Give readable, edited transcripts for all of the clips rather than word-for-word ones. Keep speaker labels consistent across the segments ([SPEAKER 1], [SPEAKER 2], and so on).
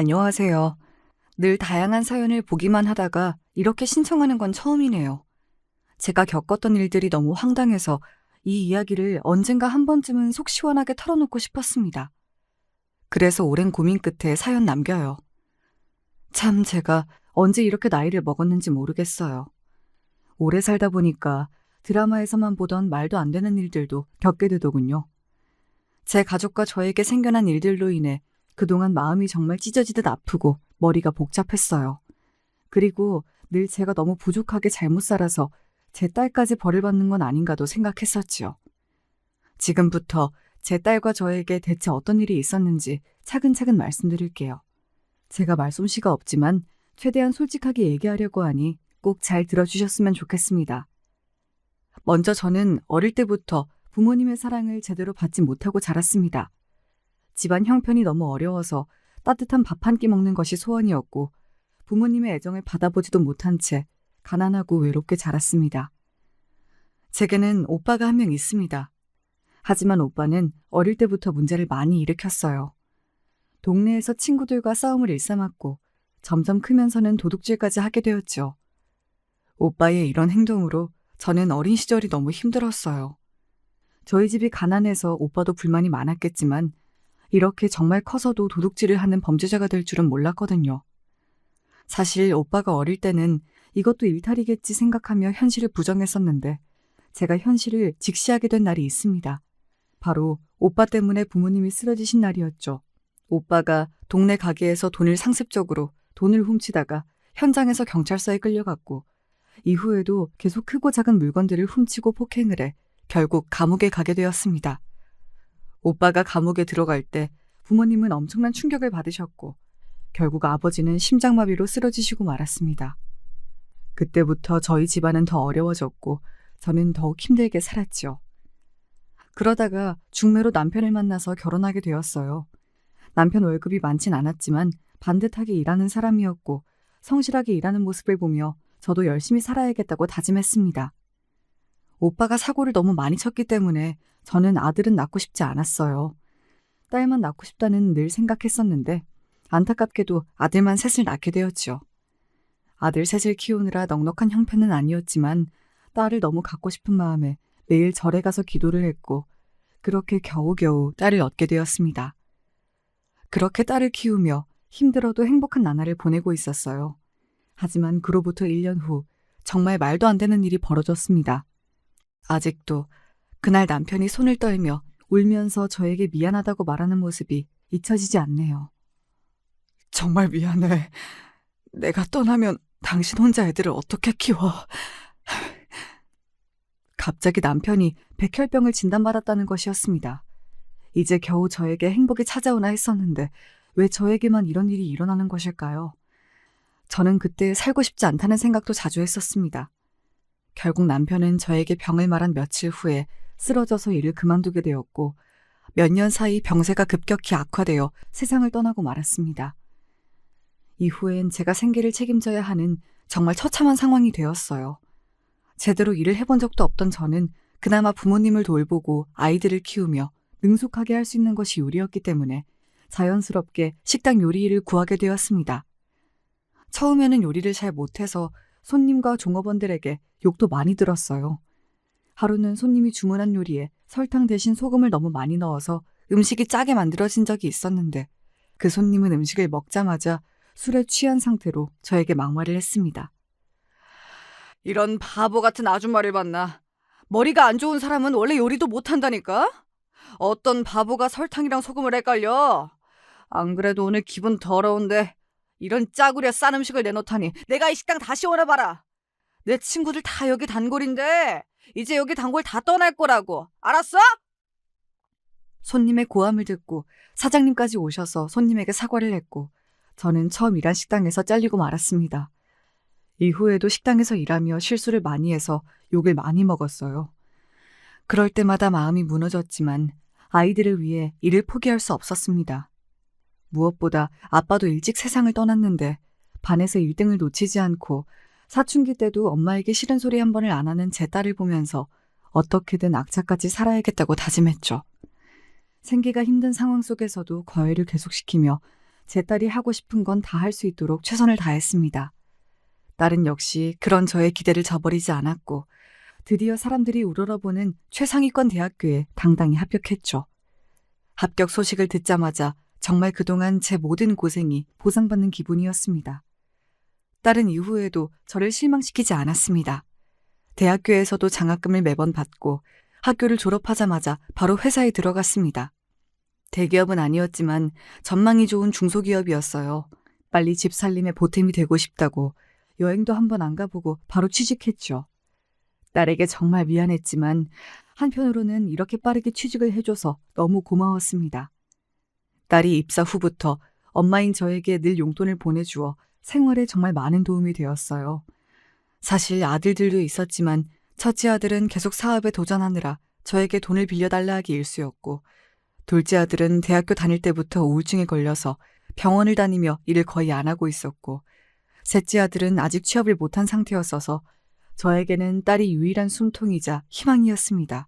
[SPEAKER 1] 안녕하세요. 늘 다양한 사연을 보기만 하다가 이렇게 신청하는 건 처음이네요. 제가 겪었던 일들이 너무 황당해서 이 이야기를 언젠가 한 번쯤은 속 시원하게 털어놓고 싶었습니다. 그래서 오랜 고민 끝에 사연 남겨요. 참 제가 언제 이렇게 나이를 먹었는지 모르겠어요. 오래 살다 보니까 드라마에서만 보던 말도 안 되는 일들도 겪게 되더군요. 제 가족과 저에게 생겨난 일들로 인해 그동안 마음이 정말 찢어지듯 아프고 머리가 복잡했어요. 그리고 늘 제가 너무 부족하게 잘못 살아서 제 딸까지 벌을 받는 건 아닌가도 생각했었지요. 지금부터 제 딸과 저에게 대체 어떤 일이 있었는지 차근차근 말씀드릴게요. 제가 말솜씨가 없지만 최대한 솔직하게 얘기하려고 하니 꼭 잘 들어주셨으면 좋겠습니다. 먼저 저는 어릴 때부터 부모님의 사랑을 제대로 받지 못하고 자랐습니다. 집안 형편이 너무 어려워서 따뜻한 밥 한 끼 먹는 것이 소원이었고 부모님의 애정을 받아보지도 못한 채 가난하고 외롭게 자랐습니다. 제게는 오빠가 한 명 있습니다. 하지만 오빠는 어릴 때부터 문제를 많이 일으켰어요. 동네에서 친구들과 싸움을 일삼았고 점점 크면서는 도둑질까지 하게 되었죠. 오빠의 이런 행동으로 저는 어린 시절이 너무 힘들었어요. 저희 집이 가난해서 오빠도 불만이 많았겠지만 이렇게 정말 커서도 도둑질을 하는 범죄자가 될 줄은 몰랐거든요. 사실 오빠가 어릴 때는 이것도 일탈이겠지 생각하며 현실을 부정했었는데 제가 현실을 직시하게 된 날이 있습니다. 바로 오빠 때문에 부모님이 쓰러지신 날이었죠. 오빠가 동네 가게에서 상습적으로 돈을 훔치다가 현장에서 경찰서에 끌려갔고 이후에도 계속 크고 작은 물건들을 훔치고 폭행을 해 결국 감옥에 가게 되었습니다. 오빠가 감옥에 들어갈 때 부모님은 엄청난 충격을 받으셨고 결국 아버지는 심장마비로 쓰러지시고 말았습니다. 그때부터 저희 집안은 더 어려워졌고 저는 더욱 힘들게 살았죠. 그러다가 중매로 남편을 만나서 결혼하게 되었어요. 남편 월급이 많진 않았지만 반듯하게 일하는 사람이었고 성실하게 일하는 모습을 보며 저도 열심히 살아야겠다고 다짐했습니다. 오빠가 사고를 너무 많이 쳤기 때문에 저는 아들은 낳고 싶지 않았어요. 딸만 낳고 싶다는 늘 생각했었는데 안타깝게도 아들만 셋을 낳게 되었죠. 아들 셋을 키우느라 넉넉한 형편은 아니었지만 딸을 너무 갖고 싶은 마음에 매일 절에 가서 기도를 했고 그렇게 겨우겨우 딸을 얻게 되었습니다. 그렇게 딸을 키우며 힘들어도 행복한 나날을 보내고 있었어요. 하지만 그로부터 1년 후 정말 말도 안 되는 일이 벌어졌습니다. 아직도 그날 남편이 손을 떨며 울면서 저에게 미안하다고 말하는 모습이 잊혀지지 않네요. 정말 미안해. 내가 떠나면 당신 혼자 애들을 어떻게 키워? 갑자기 남편이 백혈병을 진단받았다는 것이었습니다. 이제 겨우 저에게 행복이 찾아오나 했었는데 왜 저에게만 이런 일이 일어나는 것일까요? 저는 그때 살고 싶지 않다는 생각도 자주 했었습니다. 결국 남편은 저에게 병을 말한 며칠 후에 쓰러져서 일을 그만두게 되었고 몇 년 사이 병세가 급격히 악화되어 세상을 떠나고 말았습니다. 이후엔 제가 생계를 책임져야 하는 정말 처참한 상황이 되었어요. 제대로 일을 해본 적도 없던 저는 그나마 부모님을 돌보고 아이들을 키우며 능숙하게 할 수 있는 것이 요리였기 때문에 자연스럽게 식당 요리 일을 구하게 되었습니다. 처음에는 요리를 잘 못해서 손님과 종업원들에게 욕도 많이 들었어요. 하루는 손님이 주문한 요리에 설탕 대신 소금을 너무 많이 넣어서 음식이 짜게 만들어진 적이 있었는데 그 손님은 음식을 먹자마자 술에 취한 상태로 저에게 막말을 했습니다. 이런 바보 같은 아줌마를 봤나? 머리가 안 좋은 사람은 원래 요리도 못한다니까? 어떤 바보가 설탕이랑 소금을 헷갈려? 안 그래도 오늘 기분 더러운데 이런 짜구려 싼 음식을 내놓다니 내가 이 식당 다시 오나 봐라. 내 친구들 다 여기 단골인데 이제 여기 단골 다 떠날 거라고. 알았어? 손님의 고함을 듣고 사장님까지 오셔서 손님에게 사과를 했고 저는 처음 일한 식당에서 잘리고 말았습니다. 이후에도 식당에서 일하며 실수를 많이 해서 욕을 많이 먹었어요. 그럴 때마다 마음이 무너졌지만 아이들을 위해 일을 포기할 수 없었습니다. 무엇보다 아빠도 일찍 세상을 떠났는데 반에서 1등을 놓치지 않고 사춘기 때도 엄마에게 싫은 소리 한 번을 안 하는 제 딸을 보면서 어떻게든 악착같이 살아야겠다고 다짐했죠. 생계가 힘든 상황 속에서도 과외를 계속시키며 제 딸이 하고 싶은 건 다 할 수 있도록 최선을 다했습니다. 딸은 역시 그런 저의 기대를 저버리지 않았고 드디어 사람들이 우러러보는 최상위권 대학교에 당당히 합격했죠. 합격 소식을 듣자마자 정말 그동안 제 모든 고생이 보상받는 기분이었습니다. 딸은 이후에도 저를 실망시키지 않았습니다. 대학교에서도 장학금을 매번 받고 학교를 졸업하자마자 바로 회사에 들어갔습니다. 대기업은 아니었지만 전망이 좋은 중소기업이었어요. 빨리 집 살림에 보탬이 되고 싶다고 여행도 한번 안 가보고 바로 취직했죠. 딸에게 정말 미안했지만 한편으로는 이렇게 빠르게 취직을 해줘서 너무 고마웠습니다. 딸이 입사 후부터 엄마인 저에게 늘 용돈을 보내주어 생활에 정말 많은 도움이 되었어요. 사실 아들들도 있었지만 첫째 아들은 계속 사업에 도전하느라 저에게 돈을 빌려달라 하기 일쑤였고 둘째 아들은 대학교 다닐 때부터 우울증에 걸려서 병원을 다니며 일을 거의 안 하고 있었고 셋째 아들은 아직 취업을 못한 상태였어서 저에게는 딸이 유일한 숨통이자 희망이었습니다.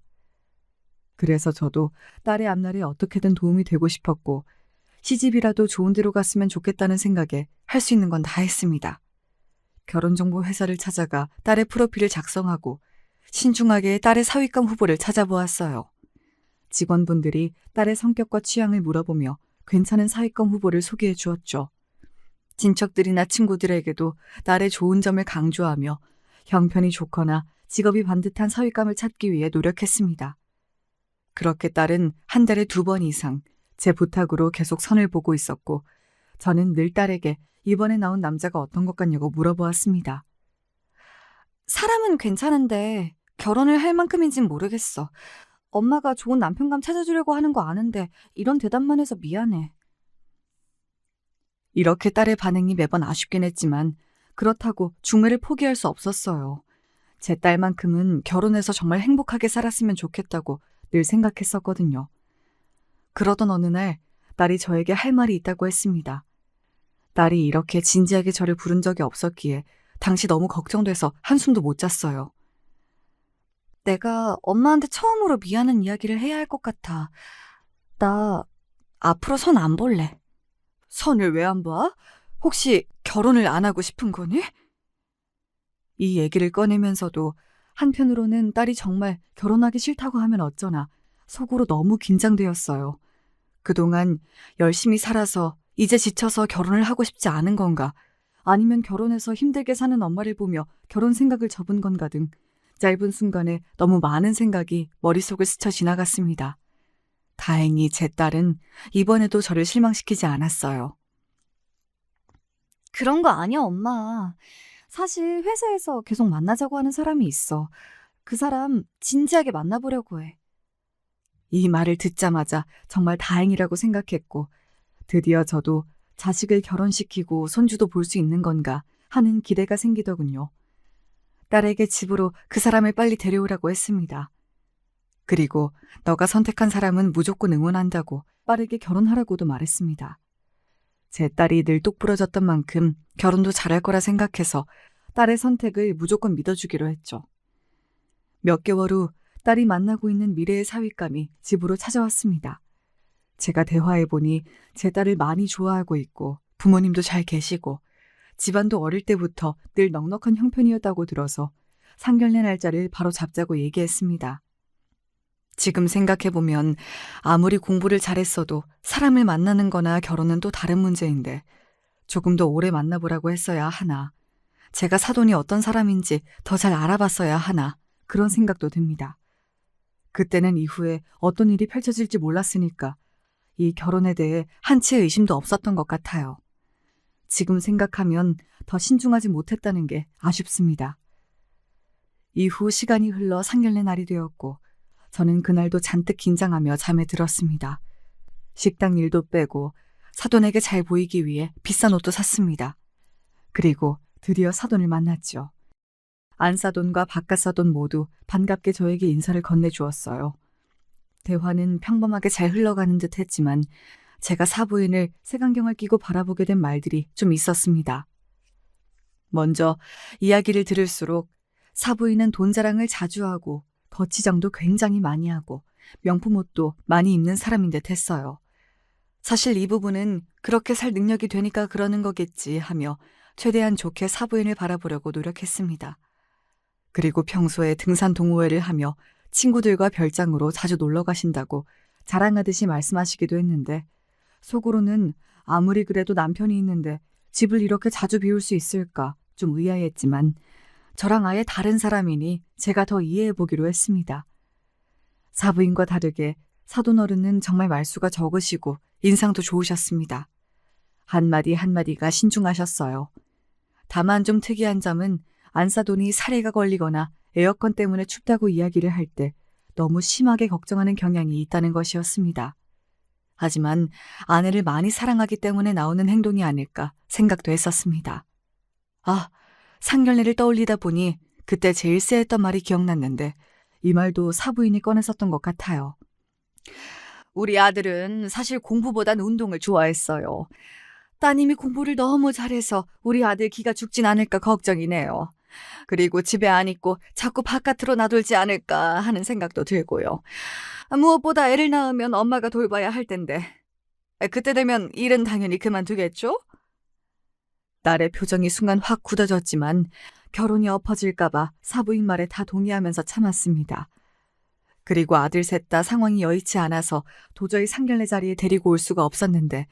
[SPEAKER 1] 그래서 저도 딸의 앞날에 어떻게든 도움이 되고 싶었고 시집이라도 좋은 데로 갔으면 좋겠다는 생각에 할 수 있는 건 다 했습니다. 결혼정보 회사를 찾아가 딸의 프로필을 작성하고 신중하게 딸의 사위감 후보를 찾아보았어요. 직원분들이 딸의 성격과 취향을 물어보며 괜찮은 사위감 후보를 소개해 주었죠. 친척들이나 친구들에게도 딸의 좋은 점을 강조하며 형편이 좋거나 직업이 반듯한 사위감을 찾기 위해 노력했습니다. 그렇게 딸은 한 달에 2번 이상 제 부탁으로 계속 선을 보고 있었고 저는 늘 딸에게 이번에 나온 남자가 어떤 것 같냐고 물어보았습니다. 사람은 괜찮은데 결혼을 할 만큼인진 모르겠어. 엄마가 좋은 남편감 찾아주려고 하는 거 아는데 이런 대답만 해서 미안해. 이렇게 딸의 반응이 매번 아쉽긴 했지만 그렇다고 중매를 포기할 수 없었어요. 제 딸만큼은 결혼해서 정말 행복하게 살았으면 좋겠다고 늘 생각했었거든요. 그러던 어느 날 딸이 저에게 할 말이 있다고 했습니다. 딸이 이렇게 진지하게 저를 부른 적이 없었기에 당시 너무 걱정돼서 한숨도 못 잤어요. 내가 엄마한테 처음으로 미안한 이야기를 해야 할 것 같아. 나 앞으로 선 안 볼래. 선을 왜 안 봐? 혹시 결혼을 안 하고 싶은 거니? 이 얘기를 꺼내면서도 한편으로는 딸이 정말 결혼하기 싫다고 하면 어쩌나 속으로 너무 긴장되었어요. 그동안 열심히 살아서 이제 지쳐서 결혼을 하고 싶지 않은 건가? 아니면 결혼해서 힘들게 사는 엄마를 보며 결혼 생각을 접은 건가 등 짧은 순간에 너무 많은 생각이 머릿속을 스쳐 지나갔습니다. 다행히 제 딸은 이번에도 저를 실망시키지 않았어요. 그런 거 아니야, 엄마. 사실 회사에서 계속 만나자고 하는 사람이 있어. 그 사람 진지하게 만나보려고 해. 이 말을 듣자마자 정말 다행이라고 생각했고 드디어 저도 자식을 결혼시키고 손주도 볼 수 있는 건가 하는 기대가 생기더군요. 딸에게 집으로 그 사람을 빨리 데려오라고 했습니다. 그리고 너가 선택한 사람은 무조건 응원한다고 빠르게 결혼하라고도 말했습니다. 제 딸이 늘 똑부러졌던 만큼 결혼도 잘할 거라 생각해서 딸의 선택을 무조건 믿어주기로 했죠. 몇 개월 후 딸이 만나고 있는 미래의 사위감이 집으로 찾아왔습니다. 제가 대화해보니 제 딸을 많이 좋아하고 있고 부모님도 잘 계시고 집안도 어릴 때부터 늘 넉넉한 형편이었다고 들어서 상견례 날짜를 바로 잡자고 얘기했습니다. 지금 생각해보면 아무리 공부를 잘했어도 사람을 만나는 거나 결혼은 또 다른 문제인데 조금 더 오래 만나보라고 했어야 하나, 제가 사돈이 어떤 사람인지 더 잘 알아봤어야 하나 그런 생각도 듭니다. 그때는 이후에 어떤 일이 펼쳐질지 몰랐으니까 이 결혼에 대해 한치의 의심도 없었던 것 같아요. 지금 생각하면 더 신중하지 못했다는 게 아쉽습니다. 이후 시간이 흘러 상견례 날이 되었고 저는 그날도 잔뜩 긴장하며 잠에 들었습니다. 식당 일도 빼고 사돈에게 잘 보이기 위해 비싼 옷도 샀습니다. 그리고 드디어 사돈을 만났죠. 안사돈과 바깥사돈 모두 반갑게 저에게 인사를 건네주었어요. 대화는 평범하게 잘 흘러가는 듯 했지만 제가 사부인을 색안경을 끼고 바라보게 된 말들이 좀 있었습니다. 먼저 이야기를 들을수록 사부인은 돈 자랑을 자주 하고 더치장도 굉장히 많이 하고 명품 옷도 많이 입는 사람인 듯 했어요. 사실 이 부분은 그렇게 살 능력이 되니까 그러는 거겠지 하며 최대한 좋게 사부인을 바라보려고 노력했습니다. 그리고 평소에 등산 동호회를 하며 친구들과 별장으로 자주 놀러 가신다고 자랑하듯이 말씀하시기도 했는데 속으로는 아무리 그래도 남편이 있는데 집을 이렇게 자주 비울 수 있을까 좀 의아했지만 저랑 아예 다른 사람이니 제가 더 이해해 보기로 했습니다. 사부인과 다르게 사돈어른은 정말 말수가 적으시고 인상도 좋으셨습니다. 한마디 한마디가 신중하셨어요. 다만 좀 특이한 점은 안사돈이 사례가 걸리거나 에어컨 때문에 춥다고 이야기를 할 때 너무 심하게 걱정하는 경향이 있다는 것이었습니다. 하지만 아내를 많이 사랑하기 때문에 나오는 행동이 아닐까 생각도 했었습니다. 아, 상견례를 떠올리다 보니 그때 제일 쎄했던 말이 기억났는데 이 말도 사부인이 꺼냈었던 것 같아요. 우리 아들은 사실 공부보단 운동을 좋아했어요. 따님이 공부를 너무 잘해서 우리 아들 기가 죽진 않을까 걱정이네요. 그리고 집에 안 있고 자꾸 바깥으로 나돌지 않을까 하는 생각도 들고요. 무엇보다 애를 낳으면 엄마가 돌봐야 할 텐데 그때 되면 일은 당연히 그만두겠죠? 딸의 표정이 순간 확 굳어졌지만 결혼이 엎어질까 봐 사부인 말에 다 동의하면서 참았습니다. 그리고 아들 셋 다 상황이 여의치 않아서 도저히 상견례 자리에 데리고 올 수가 없었는데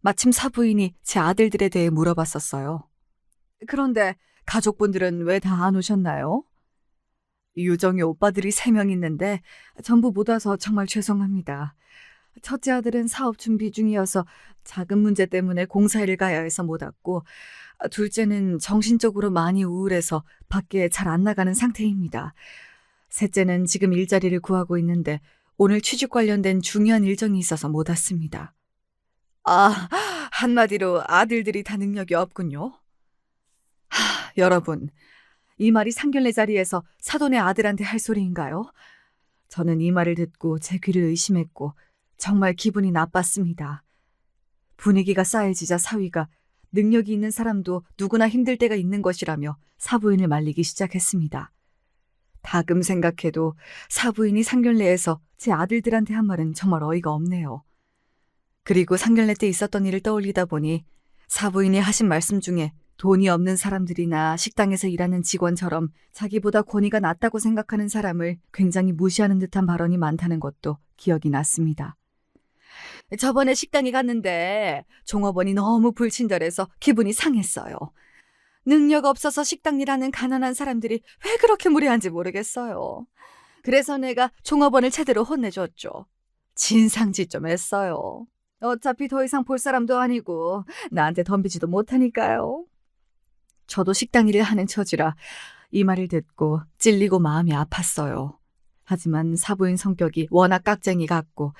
[SPEAKER 1] 마침 사부인이 제 아들들에 대해 물어봤었어요. 그런데 가족분들은 왜 다 안 오셨나요? 유정이 오빠들이 3명 있는데 전부 못 와서 정말 죄송합니다. 첫째 아들은 사업 준비 중이어서 자금 문제 때문에 공사일을 가야 해서 못 왔고 둘째는 정신적으로 많이 우울해서 밖에 잘 안 나가는 상태입니다. 셋째는 지금 일자리를 구하고 있는데 오늘 취직 관련된 중요한 일정이 있어서 못 왔습니다. 아, 한마디로 아들들이 다 능력이 없군요. 여러분, 이 말이 상견례 자리에서 사돈의 아들한테 할 소리인가요? 저는 이 말을 듣고 제 귀를 의심했고 정말 기분이 나빴습니다. 분위기가 싸해지자 사위가 능력이 있는 사람도 누구나 힘들 때가 있는 것이라며 사부인을 말리기 시작했습니다. 다금 생각해도 사부인이 상견례에서 제 아들들한테 한 말은 정말 어이가 없네요. 그리고 상견례 때 있었던 일을 떠올리다 보니 사부인이 하신 말씀 중에 돈이 없는 사람들이나 식당에서 일하는 직원처럼 자기보다 권위가 낮다고 생각하는 사람을 굉장히 무시하는 듯한 발언이 많다는 것도 기억이 났습니다. 저번에 식당에 갔는데 종업원이 너무 불친절해서 기분이 상했어요. 능력 없어서 식당 일하는 가난한 사람들이 왜 그렇게 무례한지 모르겠어요. 그래서 내가 종업원을 제대로 혼내줬죠. 진상짓 좀 했어요. 어차피 더 이상 볼 사람도 아니고 나한테 덤비지도 못하니까요. 저도 식당 일을 하는 처지라 이 말을 듣고 찔리고 마음이 아팠어요. 하지만 사부인 성격이 워낙 깍쟁이 같고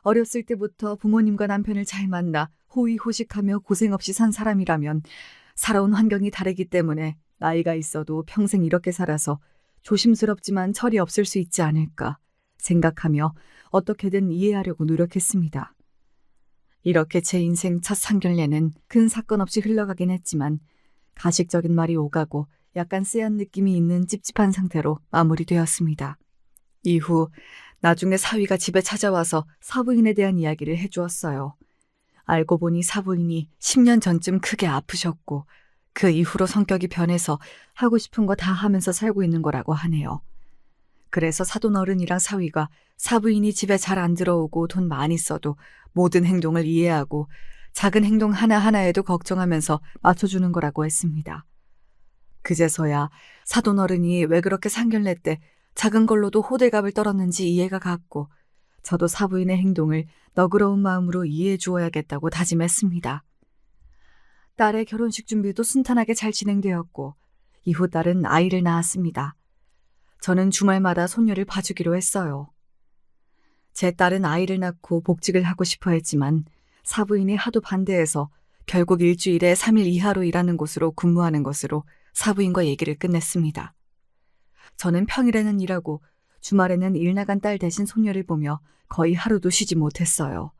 [SPEAKER 1] 어렸을 때부터 부모님과 남편을 잘 만나 호의호식하며 고생 없이 산 사람이라면 살아온 환경이 다르기 때문에 나이가 있어도 평생 이렇게 살아서 조심스럽지만 철이 없을 수 있지 않을까 생각하며 어떻게든 이해하려고 노력했습니다. 이렇게 제 인생 첫 상견례는 큰 사건 없이 흘러가긴 했지만 가식적인 말이 오가고 약간 쎄한 느낌이 있는 찝찝한 상태로 마무리되었습니다. 이후 나중에 사위가 집에 찾아와서 사부인에 대한 이야기를 해주었어요. 알고 보니 사부인이 10년 전쯤 크게 아프셨고 그 이후로 성격이 변해서 하고 싶은 거 다 하면서 살고 있는 거라고 하네요. 그래서 사돈어른이랑 사위가 사부인이 집에 잘 안 들어오고 돈 많이 써도 모든 행동을 이해하고 작은 행동 하나하나에도 걱정하면서 맞춰주는 거라고 했습니다. 그제서야 사돈어른이 왜 그렇게 상견례 때 작은 걸로도 호들갑을 떨었는지 이해가 갔고 저도 사부인의 행동을 너그러운 마음으로 이해해 주어야겠다고 다짐했습니다. 딸의 결혼식 준비도 순탄하게 잘 진행되었고 이후 딸은 아이를 낳았습니다. 저는 주말마다 손녀를 봐주기로 했어요. 제 딸은 아이를 낳고 복직을 하고 싶어 했지만 사부인이 하도 반대해서 결국 일주일에 3일 이하로 일하는 곳으로 근무하는 것으로 사부인과 얘기를 끝냈습니다. 저는 평일에는 일하고 주말에는 일 나간 딸 대신 손녀를 보며 거의 하루도 쉬지 못했어요.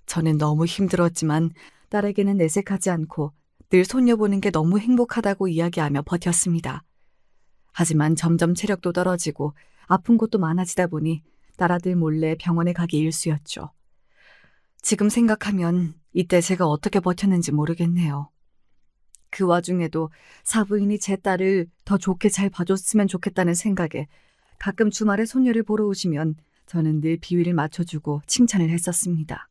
[SPEAKER 1] 저는 너무 힘들었지만 딸에게는 내색하지 않고 늘 손녀 보는 게 너무 행복하다고 이야기하며 버텼습니다. 하지만 점점 체력도 떨어지고 아픈 곳도 많아지다 보니 딸아들 몰래 병원에 가기 일쑤였죠. 지금 생각하면 이때 제가 어떻게 버텼는지 모르겠네요. 그 와중에도 사부인이 제 딸을 더 좋게 잘 봐줬으면 좋겠다는 생각에 가끔 주말에 손녀를 보러 오시면 저는 늘 비위를 맞춰주고 칭찬을 했었습니다.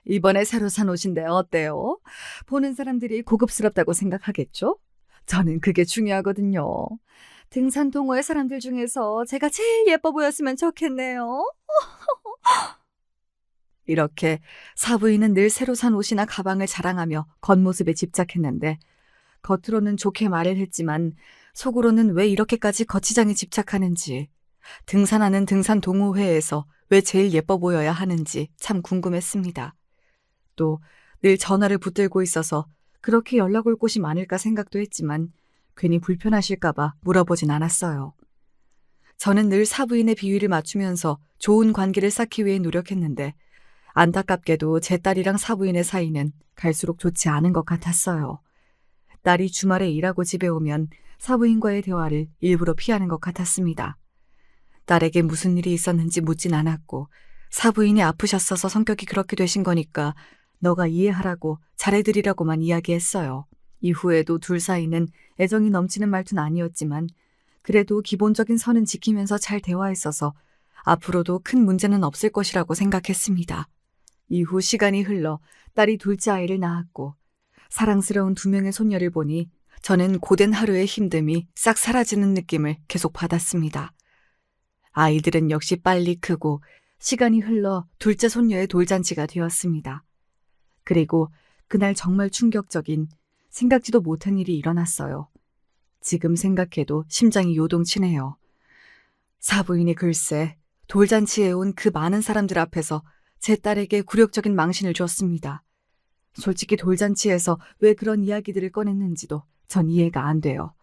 [SPEAKER 1] 이번에 새로 산 옷인데 어때요? 보는 사람들이 고급스럽다고 생각하겠죠? 저는 그게 중요하거든요. 등산 동호회 사람들 중에서 제가 제일 예뻐 보였으면 좋겠네요. 이렇게 사부인은 늘 새로 산 옷이나 가방을 자랑하며 겉모습에 집착했는데 겉으로는 좋게 말을 했지만 속으로는 왜 이렇게까지 거치장에 집착하는지, 등산하는 등산 동호회에서 왜 제일 예뻐 보여야 하는지 참 궁금했습니다. 또 늘 전화를 붙들고 있어서 그렇게 연락 올 곳이 많을까 생각도 했지만 괜히 불편하실까봐 물어보진 않았어요. 저는 늘 사부인의 비위를 맞추면서 좋은 관계를 쌓기 위해 노력했는데 안타깝게도 제 딸이랑 사부인의 사이는 갈수록 좋지 않은 것 같았어요. 딸이 주말에 일하고 집에 오면 사부인과의 대화를 일부러 피하는 것 같았습니다. 딸에게 무슨 일이 있었는지 묻진 않았고 사부인이 아프셨어서 성격이 그렇게 되신 거니까 너가 이해하라고 잘해드리라고만 이야기했어요. 이후에도 둘 사이는 애정이 넘치는 말투는 아니었지만 그래도 기본적인 선은 지키면서 잘 대화했어서 앞으로도 큰 문제는 없을 것이라고 생각했습니다. 이후 시간이 흘러 딸이 둘째 아이를 낳았고 사랑스러운 2명의 손녀를 보니 저는 고된 하루의 힘듦이 싹 사라지는 느낌을 계속 받았습니다. 아이들은 역시 빨리 크고 시간이 흘러 둘째 손녀의 돌잔치가 되었습니다. 그리고 그날 정말 충격적인 생각지도 못한 일이 일어났어요. 지금 생각해도 심장이 요동치네요. 사부인이 글쎄 돌잔치에 온 그 많은 사람들 앞에서 제 딸에게 굴욕적인 망신을 줬습니다. 솔직히 돌잔치에서 왜 그런 이야기들을 꺼냈는지도 전 이해가 안 돼요.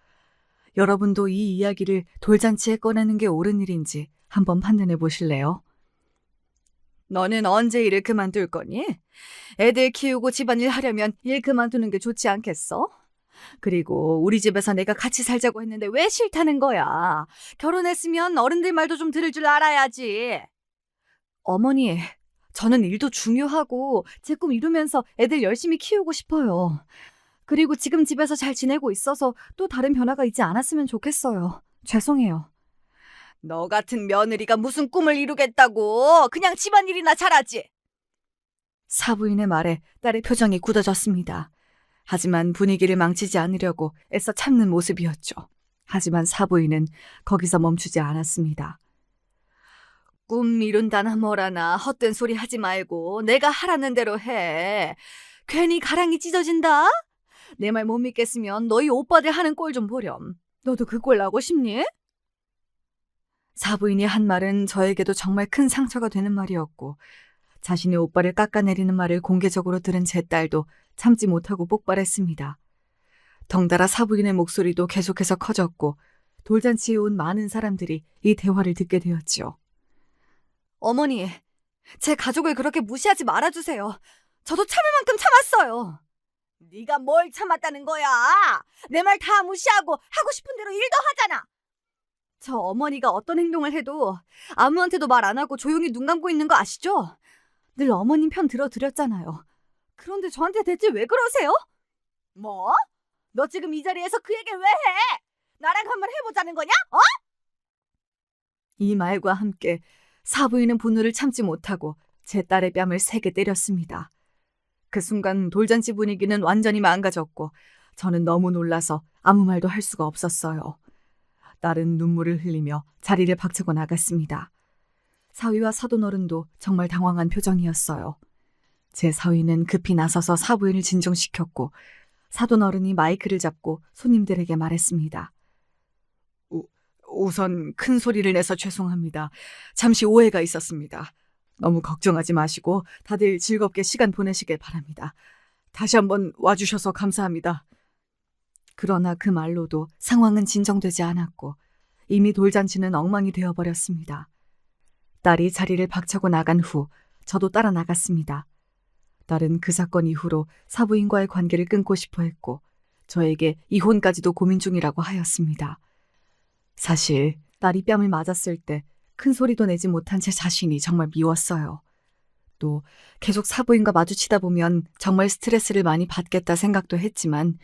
[SPEAKER 1] 여러분도 이 이야기를 돌잔치에 꺼내는 게 옳은 일인지 한번 판단해 보실래요? 너는 언제 일을 그만둘 거니? 애들 키우고 집안일 하려면 일 그만두는 게 좋지 않겠어? 그리고 우리 집에서 내가 같이 살자고 했는데 왜 싫다는 거야? 결혼했으면 어른들 말도 좀 들을 줄 알아야지. 어머니, 저는 일도 중요하고 제 꿈 이루면서 애들 열심히 키우고 싶어요. 그리고 지금 집에서 잘 지내고 있어서 또 다른 변화가 있지 않았으면 좋겠어요. 죄송해요. 너 같은 며느리가 무슨 꿈을 이루겠다고. 그냥 집안일이나 잘하지. 사부인의 말에 딸의 표정이 굳어졌습니다. 하지만 분위기를 망치지 않으려고 애써 참는 모습이었죠. 하지만 사부인은 거기서 멈추지 않았습니다. 꿈 이룬다나 뭐라나 헛된 소리 하지 말고 내가 하라는 대로 해. 괜히 가랑이 찢어진다? 내 말 못 믿겠으면 너희 오빠들 하는 꼴 좀 보렴. 너도 그 꼴 나고 싶니? 사부인이 한 말은 저에게도 정말 큰 상처가 되는 말이었고 자신의 오빠를 깎아내리는 말을 공개적으로 들은 제 딸도 참지 못하고 폭발했습니다. 덩달아 사부인의 목소리도 계속해서 커졌고 돌잔치에 온 많은 사람들이 이 대화를 듣게 되었지요. 어머니, 제 가족을 그렇게 무시하지 말아주세요. 저도 참을 만큼 참았어요. 네가 뭘 참았다는 거야? 내 말 다 무시하고 하고 싶은 대로 일도 하잖아. 저 어머니가 어떤 행동을 해도 아무한테도 말 안 하고 조용히 눈 감고 있는 거 아시죠? 늘 어머님 편 들어드렸잖아요. 그런데 저한테 대체 왜 그러세요? 뭐? 너 지금 이 자리에서 그 얘기를 왜 해? 나랑 한번 해보자는 거냐? 어? 이 말과 함께 사부인은 분노를 참지 못하고 제 딸의 뺨을 세게 때렸습니다. 그 순간 돌잔치 분위기는 완전히 망가졌고 저는 너무 놀라서 아무 말도 할 수가 없었어요. 딸은 눈물을 흘리며 자리를 박차고 나갔습니다. 사위와 사돈어른도 정말 당황한 표정이었어요. 제 사위는 급히 나서서 사부인을 진정시켰고 사돈어른이 마이크를 잡고 손님들에게 말했습니다. 우선 큰 소리를 내서 죄송합니다. 잠시 오해가 있었습니다. 너무 걱정하지 마시고 다들 즐겁게 시간 보내시길 바랍니다. 다시 한번 와주셔서 감사합니다. 그러나 그 말로도 상황은 진정되지 않았고 이미 돌잔치는 엉망이 되어버렸습니다. 딸이 자리를 박차고 나간 후 저도 따라 나갔습니다. 딸은 그 사건 이후로 사부인과의 관계를 끊고 싶어 했고 저에게 이혼까지도 고민 중이라고 하였습니다. 사실 딸이 뺨을 맞았을 때 큰 소리도 내지 못한 제 자신이 정말 미웠어요. 또 계속 사부인과 마주치다 보면 정말 스트레스를 많이 받겠다 생각도 했지만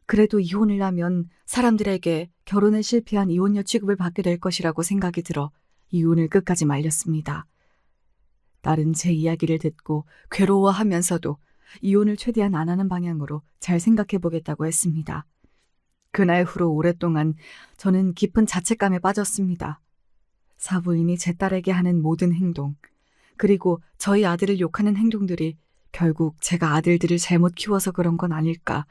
[SPEAKER 1] 그래도 이혼을 하면 사람들에게 결혼에 실패한 이혼녀 취급을 받게 될 것이라고 생각이 들어 이혼을 끝까지 말렸습니다. 딸은 제 이야기를 듣고 괴로워하면서도 이혼을 최대한 안 하는 방향으로 잘 생각해 보겠다고 했습니다. 그날 후로 오랫동안 저는 깊은 자책감에 빠졌습니다. 사부인이 제 딸에게 하는 모든 행동, 그리고 저희 아들을 욕하는 행동들이 결국 제가 아들들을 잘못 키워서 그런 건 아닐까,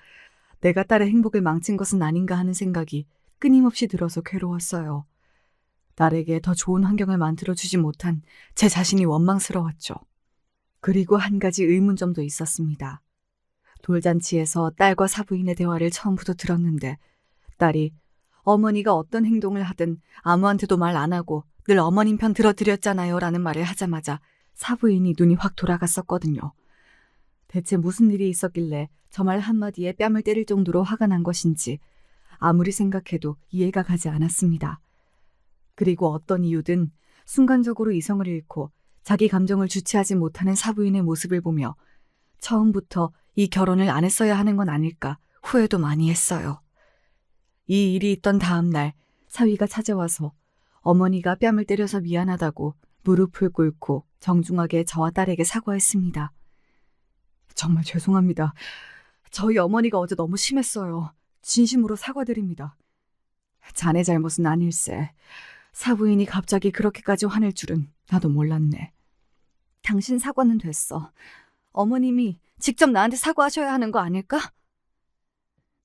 [SPEAKER 1] 내가 딸의 행복을 망친 것은 아닌가 하는 생각이 끊임없이 들어서 괴로웠어요. 딸에게 더 좋은 환경을 만들어주지 못한 제 자신이 원망스러웠죠. 그리고 한 가지 의문점도 있었습니다. 돌잔치에서 딸과 사부인의 대화를 처음부터 들었는데 딸이 어머니가 어떤 행동을 하든 아무한테도 말 안 하고 늘 어머님 편 들어드렸잖아요 라는 말을 하자마자 사부인이 눈이 확 돌아갔었거든요. 대체 무슨 일이 있었길래 저 말 한마디에 뺨을 때릴 정도로 화가 난 것인지 아무리 생각해도 이해가 가지 않았습니다. 그리고 어떤 이유든 순간적으로 이성을 잃고 자기 감정을 주체하지 못하는 사부인의 모습을 보며 처음부터 이 결혼을 안 했어야 하는 건 아닐까 후회도 많이 했어요. 이 일이 있던 다음 날 사위가 찾아와서 어머니가 뺨을 때려서 미안하다고 무릎을 꿇고 정중하게 저와 딸에게 사과했습니다. 정말 죄송합니다. 저희 어머니가 어제 너무 심했어요. 진심으로 사과드립니다. 자네 잘못은 아닐세. 사부인이 갑자기 그렇게까지 화낼 줄은 나도 몰랐네. 당신 사과는 됐어. 어머님이 직접 나한테 사과하셔야 하는 거 아닐까?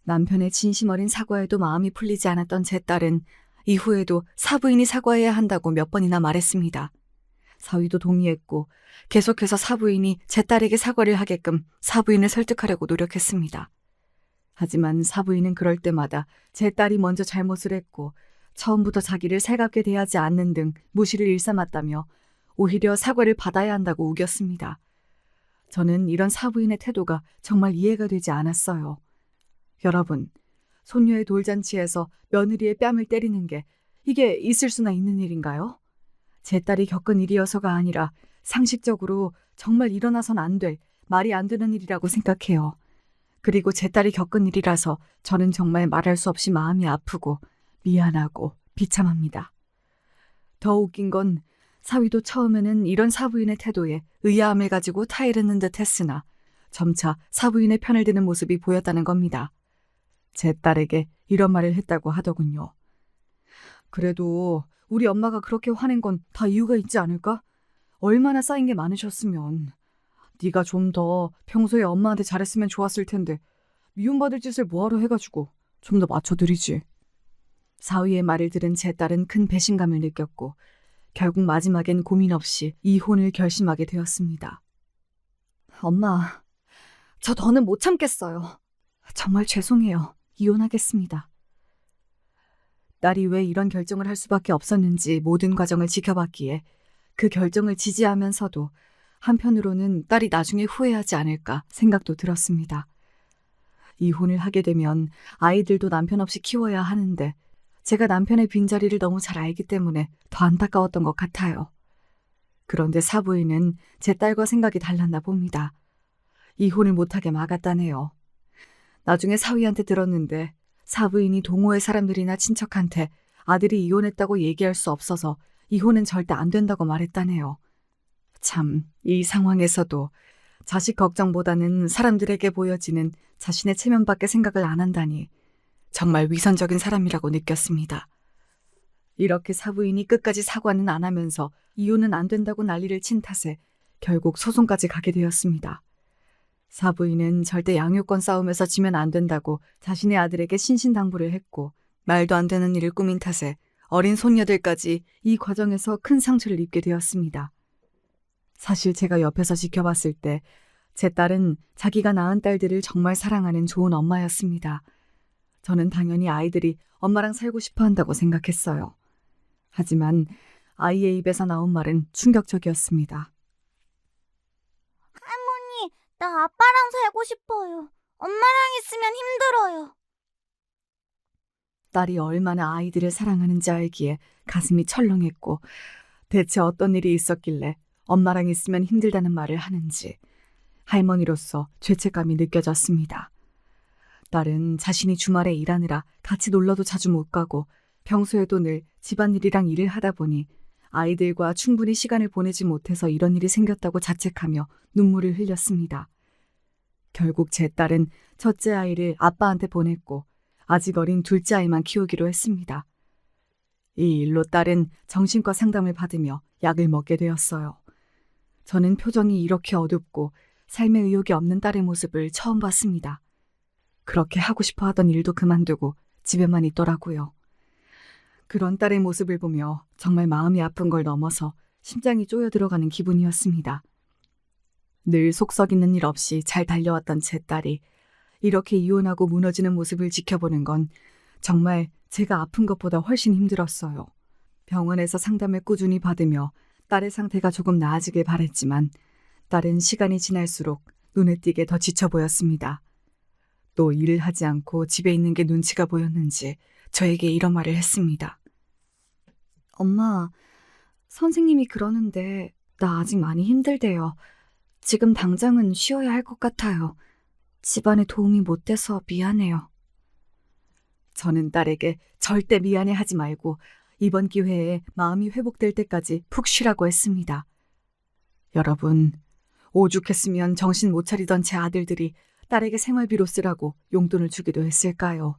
[SPEAKER 1] 남편의 진심 어린 사과에도 마음이 풀리지 않았던 제 딸은 이후에도 사부인이 사과해야 한다고 몇 번이나 말했습니다. 사위도 동의했고 계속해서 사부인이 제 딸에게 사과를 하게끔 사부인을 설득하려고 노력했습니다. 하지만 사부인은 그럴 때마다 제 딸이 먼저 잘못을 했고 처음부터 자기를 살갑게 대하지 않는 등 무시를 일삼았다며 오히려 사과를 받아야 한다고 우겼습니다. 저는 이런 사부인의 태도가 정말 이해가 되지 않았어요. 여러분, 손녀의 돌잔치에서 며느리의 뺨을 때리는 게 이게 있을 수나 있는 일인가요? 제 딸이 겪은 일이어서가 아니라 상식적으로 정말 일어나선 안 될, 말이 안 되는 일이라고 생각해요. 그리고 제 딸이 겪은 일이라서 저는 정말 말할 수 없이 마음이 아프고 미안하고 비참합니다. 더 웃긴 건 사위도 처음에는 이런 사부인의 태도에 의아함을 가지고 타이르는 듯 했으나 점차 사부인의 편을 드는 모습이 보였다는 겁니다. 제 딸에게 이런 말을 했다고 하더군요. 그래도 우리 엄마가 그렇게 화낸 건 다 이유가 있지 않을까? 얼마나 쌓인 게 많으셨으면. 네가 좀 더 평소에 엄마한테 잘했으면 좋았을 텐데 미움받을 짓을 뭐하러 해가지고 좀 더 맞춰드리지. 사위의 말을 들은 제 딸은 큰 배신감을 느꼈고 결국 마지막엔 고민 없이 이혼을 결심하게 되었습니다. 엄마, 저 더는 못 참겠어요. 정말 죄송해요. 이혼하겠습니다. 딸이 왜 이런 결정을 할 수밖에 없었는지 모든 과정을 지켜봤기에 그 결정을 지지하면서도 한편으로는 딸이 나중에 후회하지 않을까 생각도 들었습니다. 이혼을 하게 되면 아이들도 남편 없이 키워야 하는데 제가 남편의 빈자리를 너무 잘 알기 때문에 더 안타까웠던 것 같아요. 그런데 사부인은 제 딸과 생각이 달랐나 봅니다. 이혼을 못하게 막았다네요. 나중에 사위한테 들었는데 사부인이 동호회 사람들이나 친척한테 아들이 이혼했다고 얘기할 수 없어서 이혼은 절대 안 된다고 말했다네요. 참, 이 상황에서도 자식 걱정보다는 사람들에게 보여지는 자신의 체면밖에 생각을 안 한다니 정말 위선적인 사람이라고 느꼈습니다. 이렇게 사부인이 끝까지 사과는 안 하면서 이혼은 안 된다고 난리를 친 탓에 결국 소송까지 가게 되었습니다. 사부인은 절대 양육권 싸움에서 지면 안 된다고 자신의 아들에게 신신당부를 했고 말도 안 되는 일을 꾸민 탓에 어린 손녀들까지 이 과정에서 큰 상처를 입게 되었습니다. 사실 제가 옆에서 지켜봤을 때 제 딸은 자기가 낳은 딸들을 정말 사랑하는 좋은 엄마였습니다. 저는 당연히 아이들이 엄마랑 살고 싶어 한다고 생각했어요. 하지만 아이의 입에서 나온 말은 충격적이었습니다.
[SPEAKER 2] 할머니, 나 아빠랑 살고 싶어요. 엄마랑 있으면 힘들어요.
[SPEAKER 1] 딸이 얼마나 아이들을 사랑하는지 알기에 가슴이 철렁했고 대체 어떤 일이 있었길래 엄마랑 있으면 힘들다는 말을 하는지 할머니로서 죄책감이 느껴졌습니다. 딸은 자신이 주말에 일하느라 같이 놀러도 자주 못 가고 평소에도 늘 집안일이랑 일을 하다 보니 아이들과 충분히 시간을 보내지 못해서 이런 일이 생겼다고 자책하며 눈물을 흘렸습니다. 결국 제 딸은 첫째 아이를 아빠한테 보냈고 아직 어린 둘째 아이만 키우기로 했습니다. 이 일로 딸은 정신과 상담을 받으며 약을 먹게 되었어요. 저는 표정이 이렇게 어둡고 삶의 의욕이 없는 딸의 모습을 처음 봤습니다. 그렇게 하고 싶어 하던 일도 그만두고 집에만 있더라고요. 그런 딸의 모습을 보며 정말 마음이 아픈 걸 넘어서 심장이 쪼여 들어가는 기분이었습니다. 늘 속썩이는 일 없이 잘 달려왔던 제 딸이 이렇게 이혼하고 무너지는 모습을 지켜보는 건 정말 제가 아픈 것보다 훨씬 힘들었어요. 병원에서 상담을 꾸준히 받으며 딸의 상태가 조금 나아지길 바랬지만 딸은 시간이 지날수록 눈에 띄게 더 지쳐 보였습니다. 또 일을 하지 않고 집에 있는 게 눈치가 보였는지 저에게 이런 말을 했습니다. 엄마, 선생님이 그러는데 나 아직 많이 힘들대요. 지금 당장은 쉬어야 할 것 같아요. 집안에 도움이 못 돼서 미안해요. 저는 딸에게 절대 미안해하지 말고 이번 기회에 마음이 회복될 때까지 푹 쉬라고 했습니다. 여러분, 오죽했으면 정신 못 차리던 제 아들들이 딸에게 생활비로 쓰라고 용돈을 주기도 했을까요?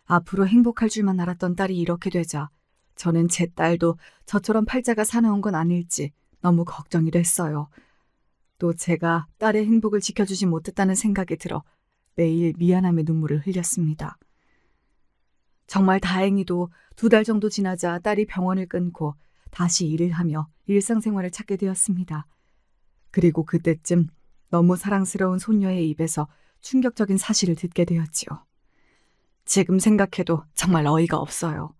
[SPEAKER 1] 앞으로 행복할 줄만 알았던 딸이 이렇게 되자 저는 제 딸도 저처럼 팔자가 사나운 건 아닐지 너무 걱정이 됐어요. 또 제가 딸의 행복을 지켜주지 못했다는 생각이 들어 매일 미안함의 눈물을 흘렸습니다. 정말 다행히도 2달 정도 지나자 딸이 병원을 끊고 다시 일을 하며 일상생활을 찾게 되었습니다. 그리고 그때쯤 너무 사랑스러운 손녀의 입에서 충격적인 사실을 듣게 되었지요. 지금 생각해도 정말 어이가 없어요.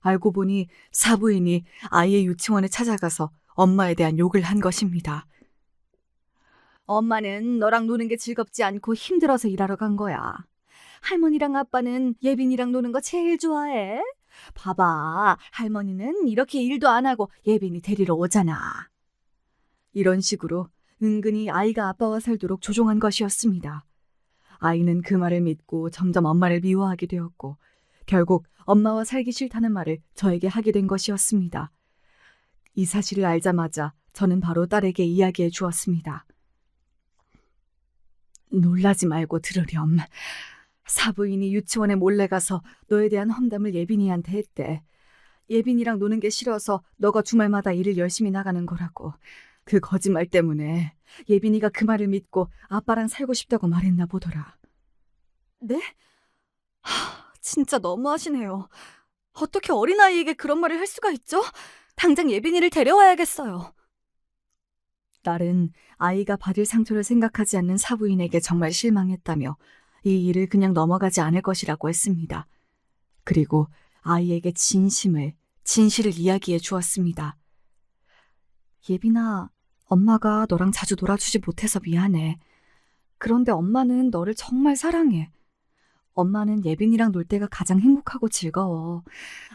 [SPEAKER 1] 알고 보니 사부인이 아이의 유치원에 찾아가서 엄마에 대한 욕을 한 것입니다. 엄마는 너랑 노는 게 즐겁지 않고 힘들어서 일하러 간 거야. 할머니랑 아빠는 예빈이랑 노는 거 제일 좋아해. 봐봐, 할머니는 이렇게 일도 안 하고 예빈이 데리러 오잖아. 이런 식으로 은근히 아이가 아빠와 살도록 조종한 것이었습니다. 아이는 그 말을 믿고 점점 엄마를 미워하게 되었고 결국 엄마와 살기 싫다는 말을 저에게 하게 된 것이었습니다. 이 사실을 알자마자 저는 바로 딸에게 이야기해 주었습니다. 놀라지 말고 들으렴. 사부인이 유치원에 몰래 가서 너에 대한 험담을 예빈이한테 했대. 예빈이랑 노는 게 싫어서 너가 주말마다 일을 열심히 나가는 거라고. 그 거짓말 때문에 예빈이가 그 말을 믿고 아빠랑 살고 싶다고 말했나 보더라. 네? 진짜 너무하시네요. 어떻게 어린아이에게 그런 말을 할 수가 있죠? 당장 예빈이를 데려와야겠어요. 딸은 아이가 받을 상처를 생각하지 않는 사부인에게 정말 실망했다며 이 일을 그냥 넘어가지 않을 것이라고 했습니다. 그리고 아이에게 진실을 이야기해 주었습니다. 예빈아, 엄마가 너랑 자주 놀아주지 못해서 미안해. 그런데 엄마는 너를 정말 사랑해. 엄마는 예빈이랑 놀 때가 가장 행복하고 즐거워.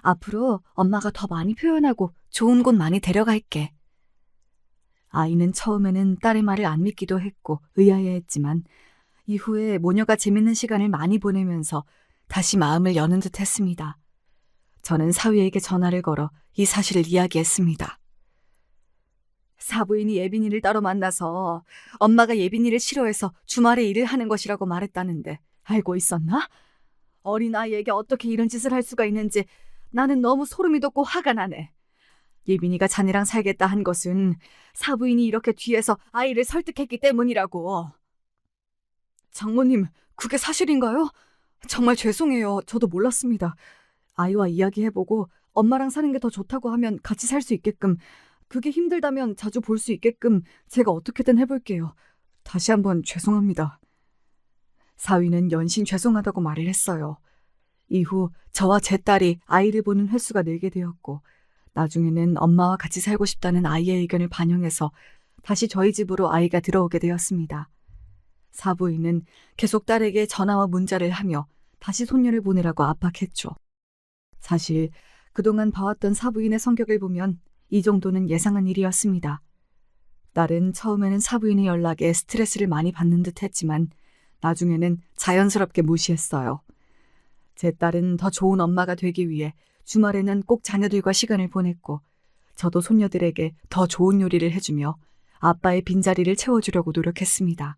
[SPEAKER 1] 앞으로 엄마가 더 많이 표현하고 좋은 곳 많이 데려갈게. 아이는 처음에는 딸의 말을 안 믿기도 했고 의아해했지만 이후에 모녀가 재밌는 시간을 많이 보내면서 다시 마음을 여는 듯 했습니다. 저는 사위에게 전화를 걸어 이 사실을 이야기했습니다. 사부인이 예빈이를 따로 만나서 엄마가 예빈이를 싫어해서 주말에 일을 하는 것이라고 말했다는데 알고 있었나? 어린아이에게 어떻게 이런 짓을 할 수가 있는지 나는 너무 소름이 돋고 화가 나네. 예빈이가 자네랑 살겠다 한 것은 사부인이 이렇게 뒤에서 아이를 설득했기 때문이라고. 장모님, 그게 사실인가요? 정말 죄송해요. 저도 몰랐습니다. 아이와 이야기해보고 엄마랑 사는 게 더 좋다고 하면 같이 살 수 있게끔, 그게 힘들다면 자주 볼 수 있게끔 제가 어떻게든 해볼게요. 다시 한번 죄송합니다. 사위는 연신 죄송하다고 말을 했어요. 이후 저와 제 딸이 아이를 보는 횟수가 늘게 되었고 나중에는 엄마와 같이 살고 싶다는 아이의 의견을 반영해서 다시 저희 집으로 아이가 들어오게 되었습니다. 사부인은 계속 딸에게 전화와 문자를 하며 다시 손녀를 보내라고 압박했죠. 사실 그동안 봐왔던 사부인의 성격을 보면 이 정도는 예상한 일이었습니다. 딸은 처음에는 사부인의 연락에 스트레스를 많이 받는 듯 했지만 나중에는 자연스럽게 무시했어요. 제 딸은 더 좋은 엄마가 되기 위해 주말에는 꼭 자녀들과 시간을 보냈고 저도 손녀들에게 더 좋은 요리를 해주며 아빠의 빈자리를 채워주려고 노력했습니다.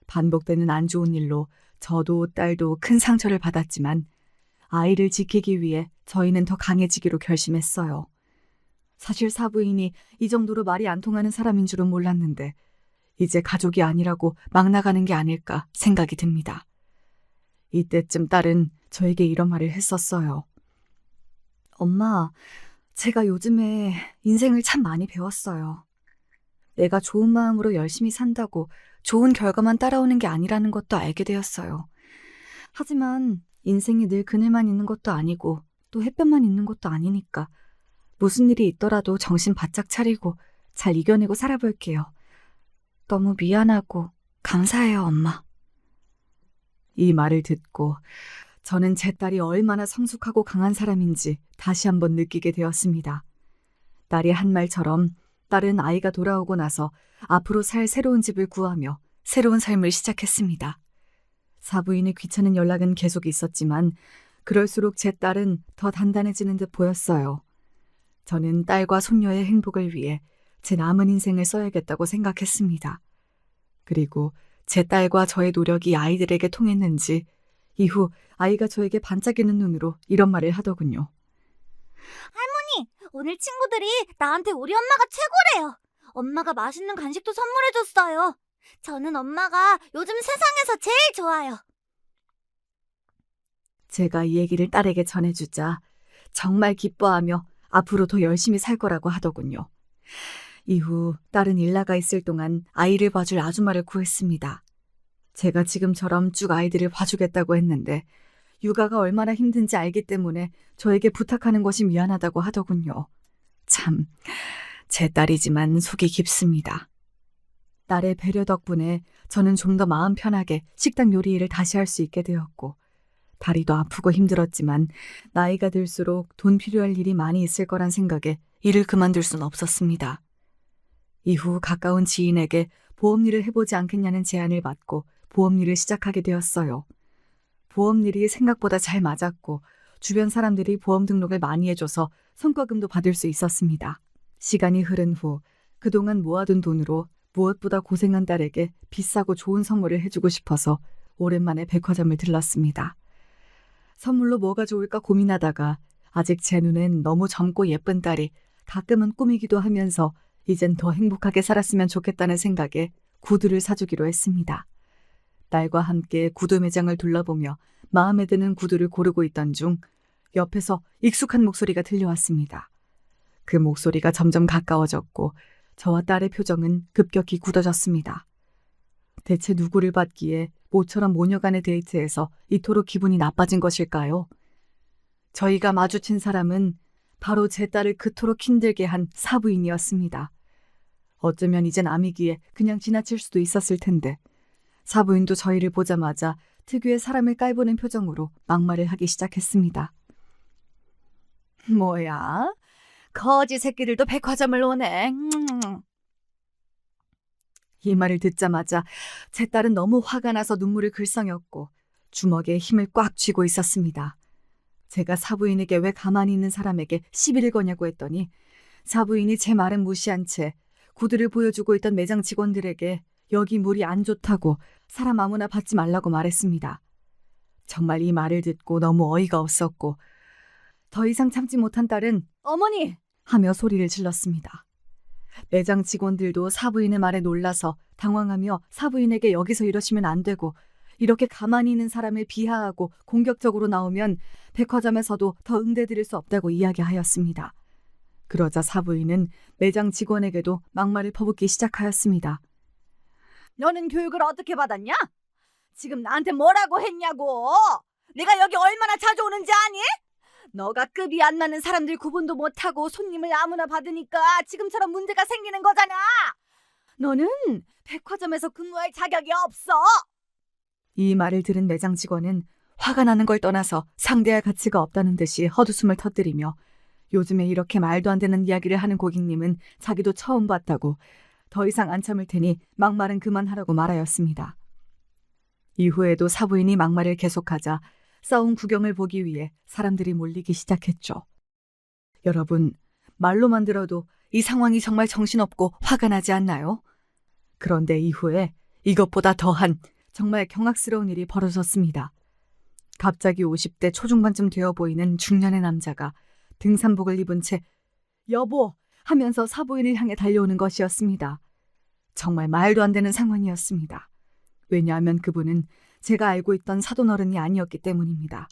[SPEAKER 1] 반복되는 안 좋은 일로 저도 딸도 큰 상처를 받았지만 아이를 지키기 위해 저희는 더 강해지기로 결심했어요. 사실 사부인이 이 정도로 말이 안 통하는 사람인 줄은 몰랐는데 이제 가족이 아니라고 막 나가는 게 아닐까 생각이 듭니다. 이때쯤 딸은 저에게 이런 말을 했었어요. 엄마, 제가 요즘에 인생을 참 많이 배웠어요. 내가 좋은 마음으로 열심히 산다고 좋은 결과만 따라오는 게 아니라는 것도 알게 되었어요. 하지만 인생이 늘 그늘만 있는 것도 아니고 또 햇볕만 있는 것도 아니니까 무슨 일이 있더라도 정신 바짝 차리고 잘 이겨내고 살아볼게요. 너무 미안하고 감사해요, 엄마. 이 말을 듣고 저는 제 딸이 얼마나 성숙하고 강한 사람인지 다시 한번 느끼게 되었습니다. 딸이 한 말처럼 딸은 아이가 돌아오고 나서 앞으로 살 새로운 집을 구하며 새로운 삶을 시작했습니다. 사부인의 귀찮은 연락은 계속 있었지만 그럴수록 제 딸은 더 단단해지는 듯 보였어요. 저는 딸과 손녀의 행복을 위해 제 남은 인생을 써야겠다고 생각했습니다. 그리고 제 딸과 저의 노력이 아이들에게 통했는지 이후 아이가 저에게 반짝이는 눈으로 이런 말을 하더군요.
[SPEAKER 2] 할머니, 오늘 친구들이 나한테 우리 엄마가 최고래요. 엄마가 맛있는 간식도 선물해줬어요. 저는 엄마가 요즘 세상에서 제일 좋아요.
[SPEAKER 1] 제가 이 얘기를 딸에게 전해주자 정말 기뻐하며 앞으로 더 열심히 살 거라고 하더군요. 이후 딸은 일 나가 있을 동안 아이를 봐줄 아주마를 구했습니다. 제가 지금처럼 쭉 아이들을 봐주겠다고 했는데 육아가 얼마나 힘든지 알기 때문에 저에게 부탁하는 것이 미안하다고 하더군요. 참, 제 딸이지만 속이 깊습니다. 딸의 배려 덕분에 저는 좀 더 마음 편하게 식당 요리 일을 다시 할 수 있게 되었고 다리도 아프고 힘들었지만 나이가 들수록 돈 필요할 일이 많이 있을 거란 생각에 일을 그만둘 순 없었습니다. 이후 가까운 지인에게 보험 일을 해보지 않겠냐는 제안을 받고 보험 일을 시작하게 되었어요. 보험 일이 생각보다 잘 맞았고 주변 사람들이 보험 등록을 많이 해줘서 성과금도 받을 수 있었습니다. 시간이 흐른 후 그동안 모아둔 돈으로 무엇보다 고생한 딸에게 비싸고 좋은 선물을 해주고 싶어서 오랜만에 백화점을 들렀습니다. 선물로 뭐가 좋을까 고민하다가 아직 제 눈엔 너무 젊고 예쁜 딸이 가끔은 꾸미기도 하면서 이젠 더 행복하게 살았으면 좋겠다는 생각에 구두를 사주기로 했습니다. 딸과 함께 구두 매장을 둘러보며 마음에 드는 구두를 고르고 있던 중 옆에서 익숙한 목소리가 들려왔습니다. 그 목소리가 점점 가까워졌고 저와 딸의 표정은 급격히 굳어졌습니다. 대체 누구를 받기에 모처럼 모녀간의 데이트에서 이토록 기분이 나빠진 것일까요? 저희가 마주친 사람은 바로 제 딸을 그토록 힘들게 한 사부인이었습니다. 어쩌면 이젠 암이기에 그냥 지나칠 수도 있었을 텐데 사부인도 저희를 보자마자 특유의 사람을 깔보는 표정으로 막말을 하기 시작했습니다. 뭐야? 거지 새끼들도 백화점을 오네. 이 말을 듣자마자 제 딸은 너무 화가 나서 눈물을 글썽였고 주먹에 힘을 꽉 쥐고 있었습니다. 제가 사부인에게 왜 가만히 있는 사람에게 시비를 거냐고 했더니 사부인이 제 말은 무시한 채 구두를 보여주고 있던 매장 직원들에게 여기 물이 안 좋다고 사람 아무나 받지 말라고 말했습니다. 정말 이 말을 듣고 너무 어이가 없었고 더 이상 참지 못한 딸은 어머니! 하며 소리를 질렀습니다. 매장 직원들도 사부인의 말에 놀라서 당황하며 사부인에게 여기서 이러시면 안 되고 이렇게 가만히 있는 사람을 비하하고 공격적으로 나오면 백화점에서도 더 응대드릴 수 없다고 이야기하였습니다. 그러자 사부인은 매장 직원에게도 막말을 퍼붓기 시작하였습니다. 너는 교육을 어떻게 받았냐? 지금 나한테 뭐라고 했냐고! 내가 여기 얼마나 자주 오는지 아니? 너가 급이 안 맞는 사람들 구분도 못하고 손님을 아무나 받으니까 지금처럼 문제가 생기는 거잖아. 너는 백화점에서 근무할 자격이 없어. 이 말을 들은 매장 직원은 화가 나는 걸 떠나서 상대할 가치가 없다는 듯이 헛웃음을 터뜨리며 요즘에 이렇게 말도 안 되는 이야기를 하는 고객님은 자기도 처음 봤다고 더 이상 안 참을 테니 막말은 그만하라고 말하였습니다. 이후에도 사부인이 막말을 계속하자 싸움 구경을 보기 위해 사람들이 몰리기 시작했죠. 여러분, 말로만 들어도 이 상황이 정말 정신없고 화가 나지 않나요? 그런데 이후에 이것보다 더한 정말 경악스러운 일이 벌어졌습니다. 갑자기 50대 초중반쯤 되어 보이는 중년의 남자가 등산복을 입은 채 여보! 하면서 사부인을 향해 달려오는 것이었습니다. 정말 말도 안 되는 상황이었습니다. 왜냐하면 그분은 제가 알고 있던 사돈어른이 아니었기 때문입니다.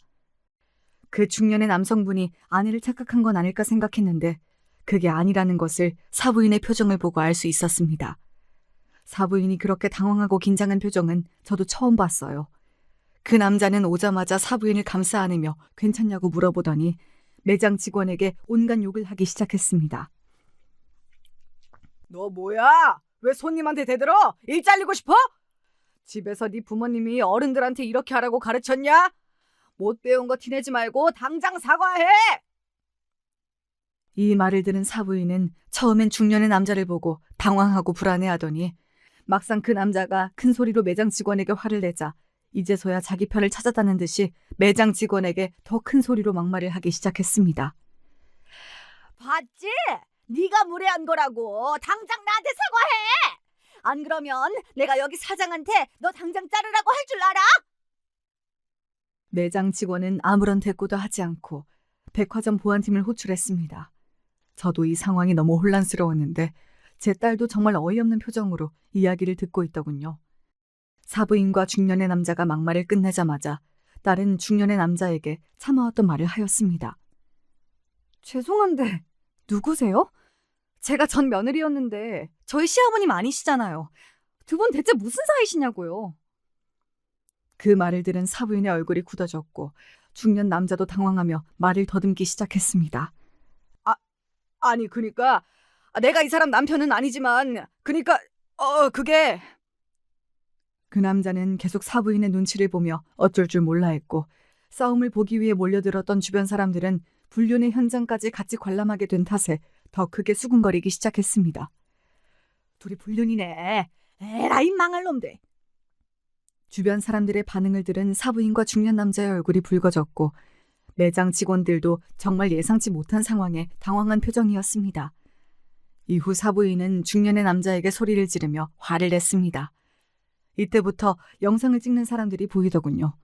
[SPEAKER 1] 그 중년의 남성분이 아내를 착각한 건 아닐까 생각했는데 그게 아니라는 것을 사부인의 표정을 보고 알 수 있었습니다. 사부인이 그렇게 당황하고 긴장한 표정은 저도 처음 봤어요. 그 남자는 오자마자 사부인을 감싸 안으며 괜찮냐고 물어보더니 매장 직원에게 온갖 욕을 하기 시작했습니다. 너 뭐야? 왜 손님한테 대들어? 일 잘리고 싶어? 집에서 네 부모님이 어른들한테 이렇게 하라고 가르쳤냐? 못 배운 거 티내지 말고 당장 사과해! 이 말을 들은 사부인은 처음엔 중년의 남자를 보고 당황하고 불안해하더니 막상 그 남자가 큰 소리로 매장 직원에게 화를 내자 이제서야 자기 편을 찾았다는 듯이 매장 직원에게 더 큰 소리로 막말을 하기 시작했습니다. 봤지? 네가 무례한 거라고. 당장 나한테 사과해! 안 그러면 내가 여기 사장한테 너 당장 자르라고 할 줄 알아? 매장 직원은 아무런 대꾸도 하지 않고 백화점 보안팀을 호출했습니다. 저도 이 상황이 너무 혼란스러웠는데 제 딸도 정말 어이없는 표정으로 이야기를 듣고 있더군요. 사부인과 중년의 남자가 막말을 끝내자마자 딸은 중년의 남자에게 참아왔던 말을 하였습니다. 죄송한데 누구세요? 제가 전 며느리였는데 저희 시아버님 아니시잖아요. 두 분 대체 무슨 사이시냐고요. 그 말을 들은 사부인의 얼굴이 굳어졌고 중년 남자도 당황하며 말을 더듬기 시작했습니다. 아니 그니까 내가 이 사람 남편은 아니지만 그니까 그게... 그 남자는 계속 사부인의 눈치를 보며 어쩔 줄 몰라 했고 싸움을 보기 위해 몰려들었던 주변 사람들은 불륜의 현장까지 같이 관람하게 된 탓에 더 크게 수군거리기 시작했습니다. 둘이 불륜이네. 에라이 망할 놈들. 주변 사람들의 반응을 들은 사부인과 중년 남자의 얼굴이 붉어졌고 매장 직원들도 정말 예상치 못한 상황에 당황한 표정이었습니다. 이후 사부인은 중년의 남자에게 소리를 지르며 화를 냈습니다. 이때부터 영상을 찍는 사람들이 보이더군요.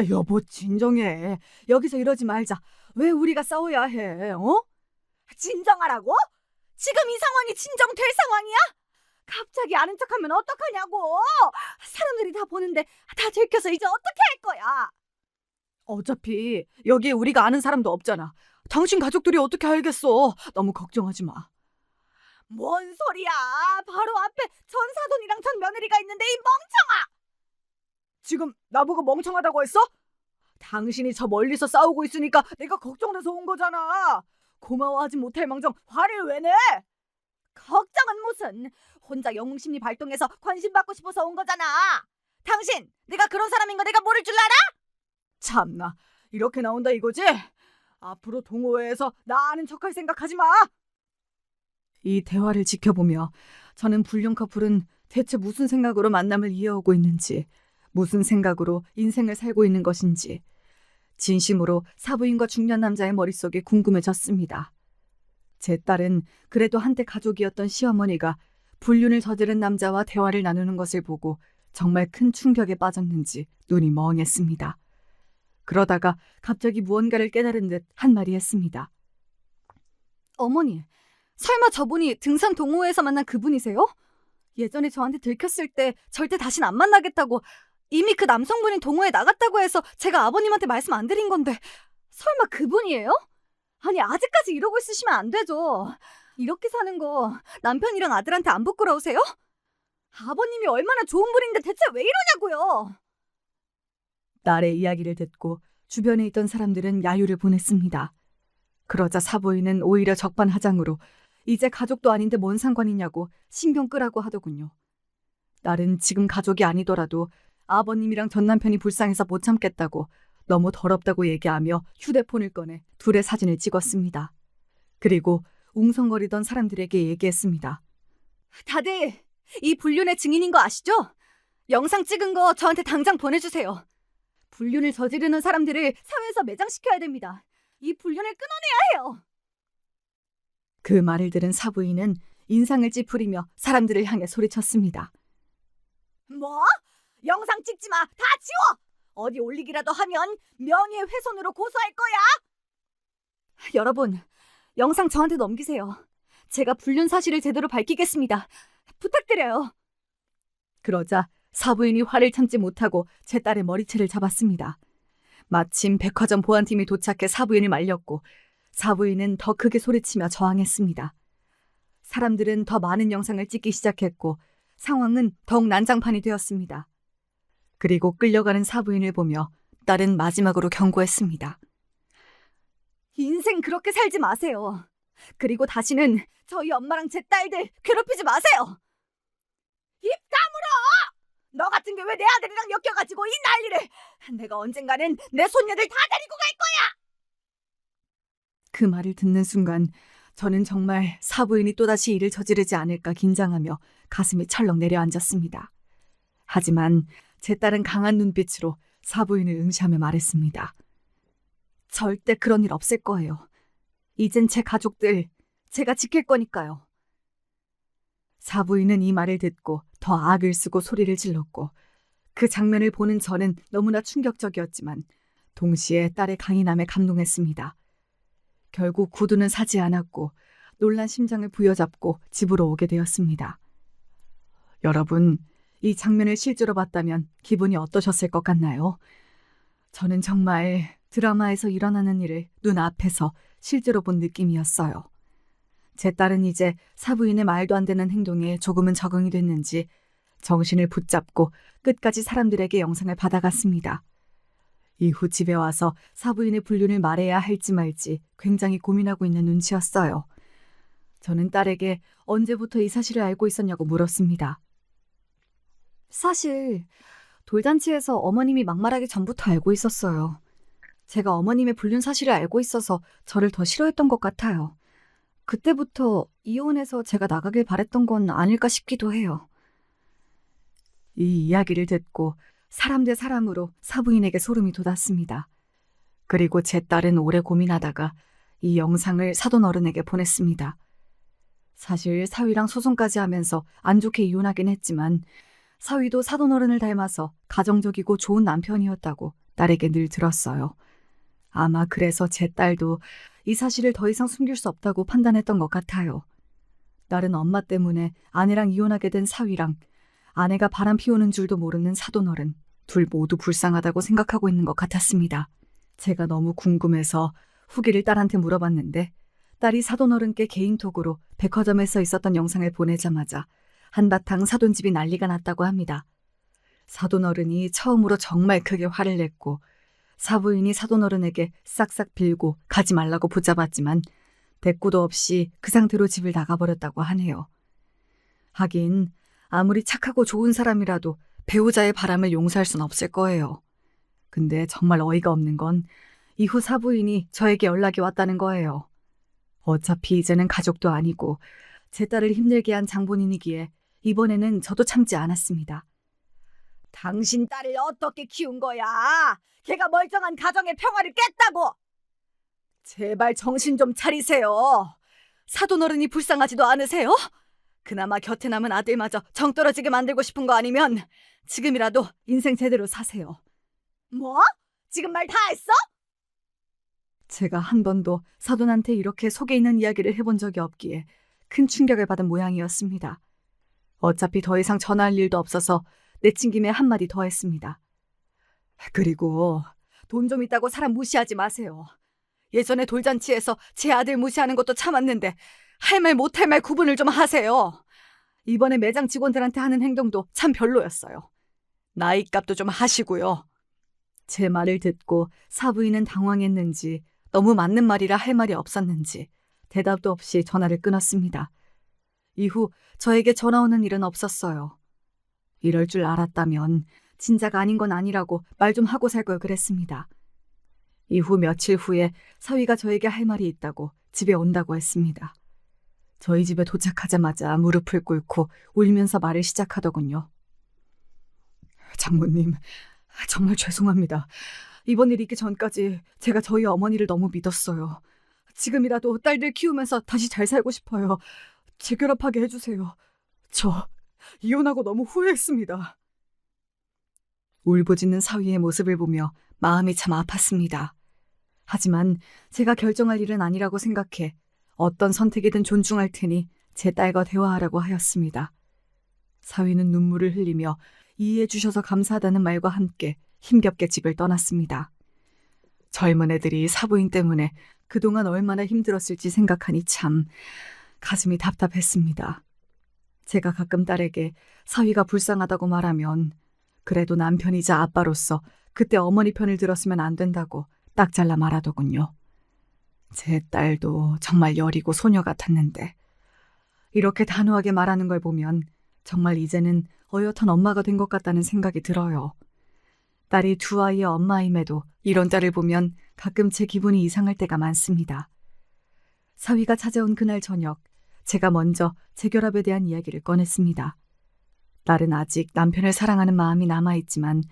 [SPEAKER 1] 여보 진정해. 여기서 이러지 말자. 왜 우리가 싸워야 해? 진정하라고? 지금 이 상황이 진정될 상황이야? 갑자기 아는 척하면 어떡하냐고. 사람들이 다 보는데 다 들켜서 이제 어떻게 할 거야? 어차피 여기에 우리가 아는 사람도 없잖아. 당신 가족들이 어떻게 알겠어. 너무 걱정하지 마. 뭔 소리야. 바로 앞에 전 사돈이랑 전 며느리가 있는데 이 멍청아. 지금 나보고 멍청하다고 했어? 당신이 저 멀리서 싸우고 있으니까 내가 걱정돼서 온 거잖아. 고마워하지 못할 망정 화를 왜 내? 걱정은 무슨. 혼자 영웅심리 발동해서 관심 받고 싶어서 온 거잖아. 당신 내가 그런 사람인 거 내가 모를 줄 알아? 참나 이렇게 나온다 이거지? 앞으로 동호회에서 나 아는 척할 생각하지 마. 이 대화를 지켜보며 저는 불륜 커플은 대체 무슨 생각으로 만남을 이어오고 있는지, 무슨 생각으로 인생을 살고 있는 것인지 진심으로 사부인과 중년 남자의 머릿속이 궁금해졌습니다. 제 딸은 그래도 한때 가족이었던 시어머니가 불륜을 저지른 남자와 대화를 나누는 것을 보고 정말 큰 충격에 빠졌는지 눈이 멍했습니다. 그러다가 갑자기 무언가를 깨달은 듯 한마디 했습니다. 어머니, 설마 저분이 등산 동호회에서 만난 그분이세요? 예전에 저한테 들켰을 때 절대 다신 안 만나겠다고 이미 그 남성분이 동호회 나갔다고 해서 제가 아버님한테 말씀 안 드린 건데 설마 그분이에요? 아니 아직까지 이러고 있으시면 안 되죠. 이렇게 사는 거 남편이랑 아들한테 안 부끄러우세요? 아버님이 얼마나 좋은 분인데 대체 왜 이러냐고요. 딸의 이야기를 듣고 주변에 있던 사람들은 야유를 보냈습니다. 그러자 사부인은 오히려 적반하장으로 이제 가족도 아닌데 뭔 상관이냐고 신경 끄라고 하더군요. 딸은 지금 가족이 아니더라도 아버님이랑 전 남편이 불쌍해서 못 참겠다고 너무 더럽다고 얘기하며 휴대폰을 꺼내 둘의 사진을 찍었습니다. 그리고 웅성거리던 사람들에게 얘기했습니다. 다들 이 불륜의 증인인 거 아시죠? 영상 찍은 거 저한테 당장 보내주세요. 불륜을 저지르는 사람들을 사회에서 매장시켜야 됩니다. 이 불륜을 끊어내야 해요. 그 말을 들은 사부인은 인상을 찌푸리며 사람들을 향해 소리쳤습니다. 뭐? 영상 찍지 마! 다 지워! 어디 올리기라도 하면 명예훼손으로 고소할 거야! 여러분, 영상 저한테 넘기세요. 제가 불륜 사실을 제대로 밝히겠습니다. 부탁드려요. 그러자 사부인이 화를 참지 못하고 제 딸의 머리채를 잡았습니다. 마침 백화점 보안팀이 도착해 사부인을 말렸고 사부인은 더 크게 소리치며 저항했습니다. 사람들은 더 많은 영상을 찍기 시작했고 상황은 더욱 난장판이 되었습니다. 그리고 끌려가는 사부인을 보며 딸은 마지막으로 경고했습니다. 인생 그렇게 살지 마세요. 그리고 다시는 저희 엄마랑 제 딸들 괴롭히지 마세요. 입 다물어! 너 같은 게 왜 내 아들이랑 엮여가지고 이 난리를! 내가 언젠가는 내 손녀들 다 데리고 갈 거야! 그 말을 듣는 순간 저는 정말 사부인이 또다시 일을 저지르지 않을까 긴장하며 가슴이 철렁 내려앉았습니다. 하지만 제 딸은 강한 눈빛으로 사부인을 응시하며 말했습니다. 절대 그런 일 없을 거예요. 이젠 제 가족들 제가 지킬 거니까요. 사부인은 이 말을 듣고 더 악을 쓰고 소리를 질렀고 그 장면을 보는 저는 너무나 충격적이었지만 동시에 딸의 강인함에 감동했습니다. 결국 구두는 사지 않았고 놀란 심장을 부여잡고 집으로 오게 되었습니다. 여러분, 이 장면을 실제로 봤다면 기분이 어떠셨을 것 같나요? 저는 정말 드라마에서 일어나는 일을 눈앞에서 실제로 본 느낌이었어요. 제 딸은 이제 사부인의 말도 안 되는 행동에 조금은 적응이 됐는지 정신을 붙잡고 끝까지 사람들에게 영상을 받아갔습니다. 이후 집에 와서 사부인의 불륜을 말해야 할지 말지 굉장히 고민하고 있는 눈치였어요. 저는 딸에게 언제부터 이 사실을 알고 있었냐고 물었습니다. 사실 돌잔치에서 어머님이 막말하기 전부터 알고 있었어요. 제가 어머님의 불륜 사실을 알고 있어서 저를 더 싫어했던 것 같아요. 그때부터 이혼해서 제가 나가길 바랬던 건 아닐까 싶기도 해요. 이 이야기를 듣고 사람 대 사람으로 사부인에게 소름이 돋았습니다. 그리고 제 딸은 오래 고민하다가 이 영상을 사돈 어른에게 보냈습니다. 사실 사위랑 소송까지 하면서 안 좋게 이혼하긴 했지만 사위도 사돈 어른을 닮아서 가정적이고 좋은 남편이었다고 딸에게 늘 들었어요. 아마 그래서 제 딸도 이 사실을 더 이상 숨길 수 없다고 판단했던 것 같아요. 딸은 엄마 때문에 아내랑 이혼하게 된 사위랑 아내가 바람 피우는 줄도 모르는 사돈어른 둘 모두 불쌍하다고 생각하고 있는 것 같았습니다. 제가 너무 궁금해서 후기를 딸한테 물어봤는데 딸이 사돈어른께 개인톡으로 백화점에서 있었던 영상을 보내자마자 한바탕 사돈집이 난리가 났다고 합니다. 사돈어른이 처음으로 정말 크게 화를 냈고 사부인이 사돈어른에게 싹싹 빌고 가지 말라고 붙잡았지만 대꾸도 없이 그 상태로 집을 나가버렸다고 하네요. 하긴 아무리 착하고 좋은 사람이라도 배우자의 바람을 용서할 순 없을 거예요. 근데 정말 어이가 없는 건 이후 사부인이 저에게 연락이 왔다는 거예요. 어차피 이제는 가족도 아니고 제 딸을 힘들게 한 장본인이기에 이번에는 저도 참지 않았습니다. 당신 딸을 어떻게 키운 거야? 걔가 멀쩡한 가정의 평화를 깼다고! 제발 정신 좀 차리세요. 사돈어른이 불쌍하지도 않으세요? 그나마 곁에 남은 아들마저 정 떨어지게 만들고 싶은 거 아니면 지금이라도 인생 제대로 사세요. 뭐? 지금 말 다 했어? 제가 한 번도 사돈한테 이렇게 속에 있는 이야기를 해본 적이 없기에 큰 충격을 받은 모양이었습니다. 어차피 더 이상 전화할 일도 없어서 내친 김에 한마디 더 했습니다. 그리고 돈 좀 있다고 사람 무시하지 마세요. 예전에 돌잔치에서 제 아들 무시하는 것도 참았는데 할 말 못할 말 구분을 좀 하세요. 이번에 매장 직원들한테 하는 행동도 참 별로였어요. 나이값도 좀 하시고요. 제 말을 듣고 사부인은 당황했는지 너무 맞는 말이라 할 말이 없었는지 대답도 없이 전화를 끊었습니다. 이후 저에게 전화 오는 일은 없었어요. 이럴 줄 알았다면 진작 아닌 건 아니라고 말 좀 하고 살 걸 그랬습니다. 이후 며칠 후에 사위가 저에게 할 말이 있다고 집에 온다고 했습니다. 저희 집에 도착하자마자 무릎을 꿇고 울면서 말을 시작하더군요. 장모님, 정말 죄송합니다. 이번 일이 있기 전까지 제가 저희 어머니를 너무 믿었어요. 지금이라도 딸들 키우면서 다시 잘 살고 싶어요. 재결합하게 해주세요. 저 이혼하고 너무 후회했습니다. 울부짖는 사위의 모습을 보며 마음이 참 아팠습니다. 하지만 제가 결정할 일은 아니라고 생각해 어떤 선택이든 존중할 테니 제 딸과 대화하라고 하였습니다. 사위는 눈물을 흘리며 이해해 주셔서 감사하다는 말과 함께 힘겹게 집을 떠났습니다. 젊은 애들이 사부인 때문에 그동안 얼마나 힘들었을지 생각하니 참 가슴이 답답했습니다. 제가 가끔 딸에게 사위가 불쌍하다고 말하면 그래도 남편이자 아빠로서 그때 어머니 편을 들었으면 안 된다고 딱 잘라 말하더군요. 제 딸도 정말 여리고 소녀 같았는데 이렇게 단호하게 말하는 걸 보면 정말 이제는 어엿한 엄마가 된 것 같다는 생각이 들어요. 딸이 두 아이의 엄마임에도 이런 딸을 보면 가끔 제 기분이 이상할 때가 많습니다. 사위가 찾아온 그날 저녁, 제가 먼저 재결합에 대한 이야기를 꺼냈습니다. 딸은 아직 남편을 사랑하는 마음이 남아있지만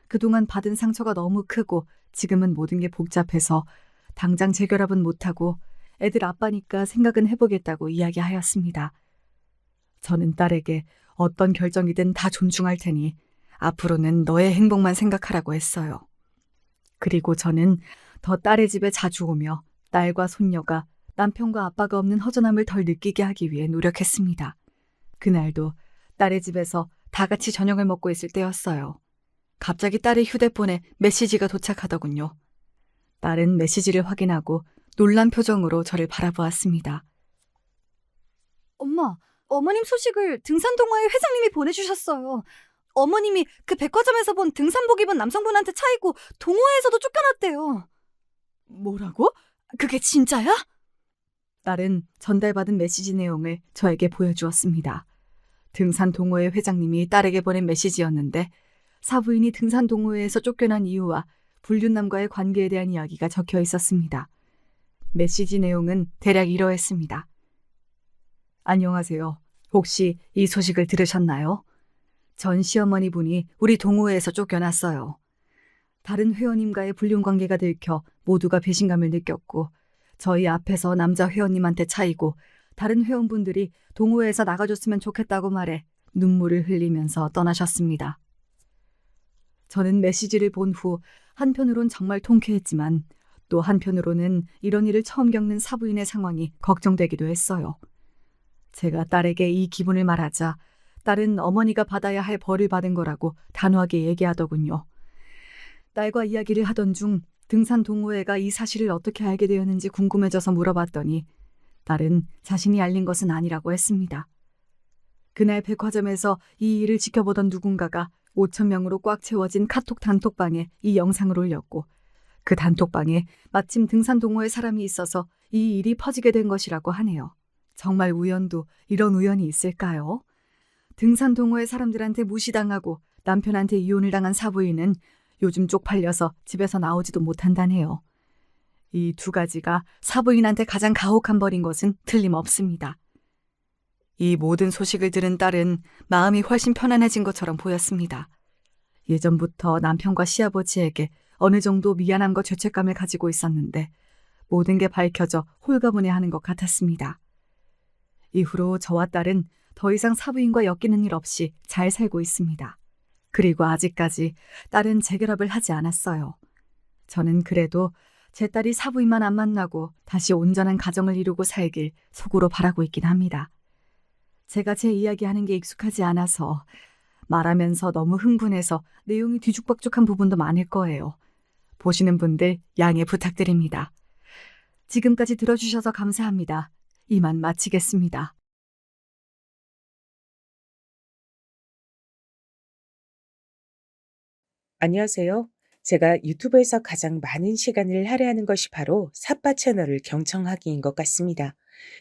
[SPEAKER 1] 그동안 받은 상처가 너무 크고 지금은 모든 게 복잡해서 당장 재결합은 못하고 애들 아빠니까 생각은 해보겠다고 이야기하였습니다. 저는 딸에게 어떤 결정이든 다 존중할 테니 앞으로는 너의 행복만 생각하라고 했어요. 그리고 저는 더 딸의 집에 자주 오며 딸과 손녀가 남편과 아빠가 없는 허전함을 덜 느끼게 하기 위해 노력했습니다. 그날도 딸의 집에서 다 같이 저녁을 먹고 있을 때였어요. 갑자기 딸의 휴대폰에 메시지가 도착하더군요. 딸은 메시지를 확인하고 놀란 표정으로 저를 바라보았습니다. 엄마, 어머님 소식을 등산동호회 회장님이 보내주셨어요. 어머님이 그 백화점에서 본 등산복 입은 남성분한테 차이고 동호회에서도 쫓겨났대요. 뭐라고? 그게 진짜야? 딸은 전달받은 메시지 내용을 저에게 보여주었습니다. 등산 동호회 회장님이 딸에게 보낸 메시지였는데 사부인이 등산 동호회에서 쫓겨난 이유와 불륜남과의 관계에 대한 이야기가 적혀 있었습니다. 메시지 내용은 대략 이러했습니다. 안녕하세요. 혹시 이 소식을 들으셨나요? 전 시어머니 분이 우리 동호회에서 쫓겨났어요. 다른 회원님과의 불륜 관계가 들켜 모두가 배신감을 느꼈고 저희 앞에서 남자 회원님한테 차이고 다른 회원분들이 동호회에서 나가줬으면 좋겠다고 말해 눈물을 흘리면서 떠나셨습니다. 저는 메시지를 본 후 한편으론 정말 통쾌했지만 또 한편으로는 이런 일을 처음 겪는 사부인의 상황이 걱정되기도 했어요. 제가 딸에게 이 기분을 말하자 딸은 어머니가 받아야 할 벌을 받은 거라고 단호하게 얘기하더군요. 딸과 이야기를 하던 중 등산 동호회가 이 사실을 어떻게 알게 되었는지 궁금해져서 물어봤더니 딸은 자신이 알린 것은 아니라고 했습니다. 그날 백화점에서 이 일을 지켜보던 누군가가 5,000명으로 꽉 채워진 카톡 단톡방에 이 영상을 올렸고 그 단톡방에 마침 등산 동호회 사람이 있어서 이 일이 퍼지게 된 것이라고 하네요. 정말 우연도 이런 우연이 있을까요? 등산 동호회 사람들한테 무시당하고 남편한테 이혼을 당한 사부인은 요즘 쪽팔려서 집에서 나오지도 못한다네요. 이 두 가지가 사부인한테 가장 가혹한 벌인 것은 틀림없습니다. 이 모든 소식을 들은 딸은 마음이 훨씬 편안해진 것처럼 보였습니다. 예전부터 남편과 시아버지에게 어느 정도 미안함과 죄책감을 가지고 있었는데 모든 게 밝혀져 홀가분해하는 것 같았습니다. 이후로 저와 딸은 더 이상 사부인과 엮이는 일 없이 잘 살고 있습니다. 그리고 아직까지 딸은 재결합을 하지 않았어요. 저는 그래도 제 딸이 사부인만 안 만나고 다시 온전한 가정을 이루고 살길 속으로 바라고 있긴 합니다. 제가 제 이야기하는 게 익숙하지 않아서 말하면서 너무 흥분해서 내용이 뒤죽박죽한 부분도 많을 거예요. 보시는 분들 양해 부탁드립니다. 지금까지 들어주셔서 감사합니다. 이만 마치겠습니다.
[SPEAKER 3] 안녕하세요. 제가 유튜브에서 가장 많은 시간을 할애하는 것이 바로 삿바 채널을 경청하기인 것 같습니다.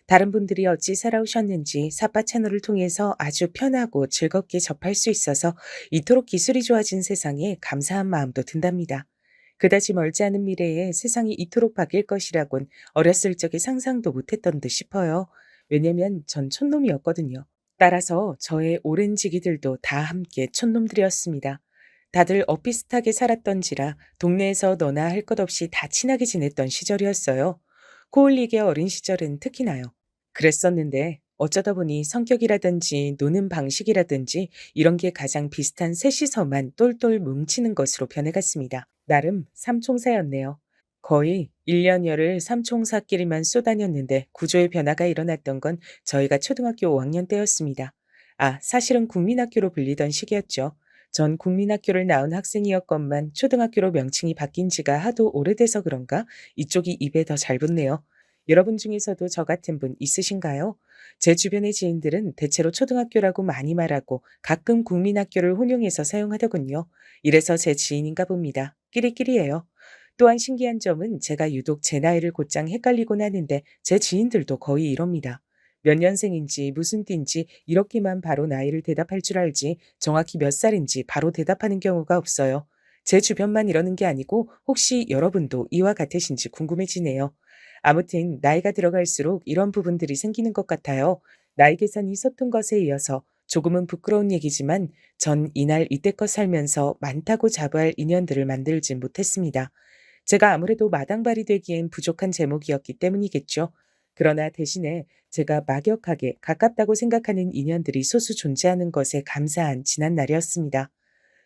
[SPEAKER 3] 다른 분들이 어찌 살아오셨는지 삿바 채널을 통해서 아주 편하고 즐겁게 접할 수 있어서 이토록 기술이 좋아진 세상에 감사한 마음도 든답니다. 그다지 멀지 않은 미래에 세상이 이토록 바뀔 것이라곤 어렸을 적에 상상도 못했던 듯 싶어요. 왜냐면 전 촌놈이었거든요. 따라서 저의 오랜 지기들도 다 함께 촌놈들이었습니다. 다들 엇비슷하게 살았던지라 동네에서 너나 할 것 없이 다 친하게 지냈던 시절이었어요. 코올리게 어린 시절은 특히나요. 그랬었는데 어쩌다 보니 성격이라든지 노는 방식이라든지 이런 게 가장 비슷한 셋이서만 똘똘 뭉치는 것으로 변해갔습니다. 나름 삼총사였네요. 거의 1년여를 삼총사끼리만 쏘다녔는데 구조의 변화가 일어났던 건 저희가 초등학교 5학년 때였습니다. 사실은 국민학교로 불리던 시기였죠. 전 국민학교를 나온 학생이었건만 초등학교로 명칭이 바뀐 지가 하도 오래돼서 그런가 이쪽이 입에 더 잘 붙네요. 여러분 중에서도 저 같은 분 있으신가요? 제 주변의 지인들은 대체로 초등학교라고 많이 말하고 가끔 국민학교를 혼용해서 사용하더군요. 이래서 제 지인인가 봅니다. 끼리끼리예요. 또한 신기한 점은 제가 유독 제 나이를 곧장 헷갈리곤 하는데 제 지인들도 거의 이럽니다. 몇 년생인지 무슨 띠인지 이렇게만 바로 나이를 대답할 줄 알지 정확히 몇 살인지 바로 대답하는 경우가 없어요. 제 주변만 이러는 게 아니고 혹시 여러분도 이와 같으신지 궁금해지네요. 아무튼 나이가 들어갈수록 이런 부분들이 생기는 것 같아요. 나이 계산이 서툰 것에 이어서 조금은 부끄러운 얘기지만 전 이날 이때껏 살면서 많다고 자부할 인연들을 만들진 못했습니다. 제가 아무래도 마당발이 되기엔 부족한 제목이었기 때문이겠죠. 그러나 대신에 제가 막역하게 가깝다고 생각하는 인연들이 소수 존재하는 것에 감사한 지난 날이었습니다.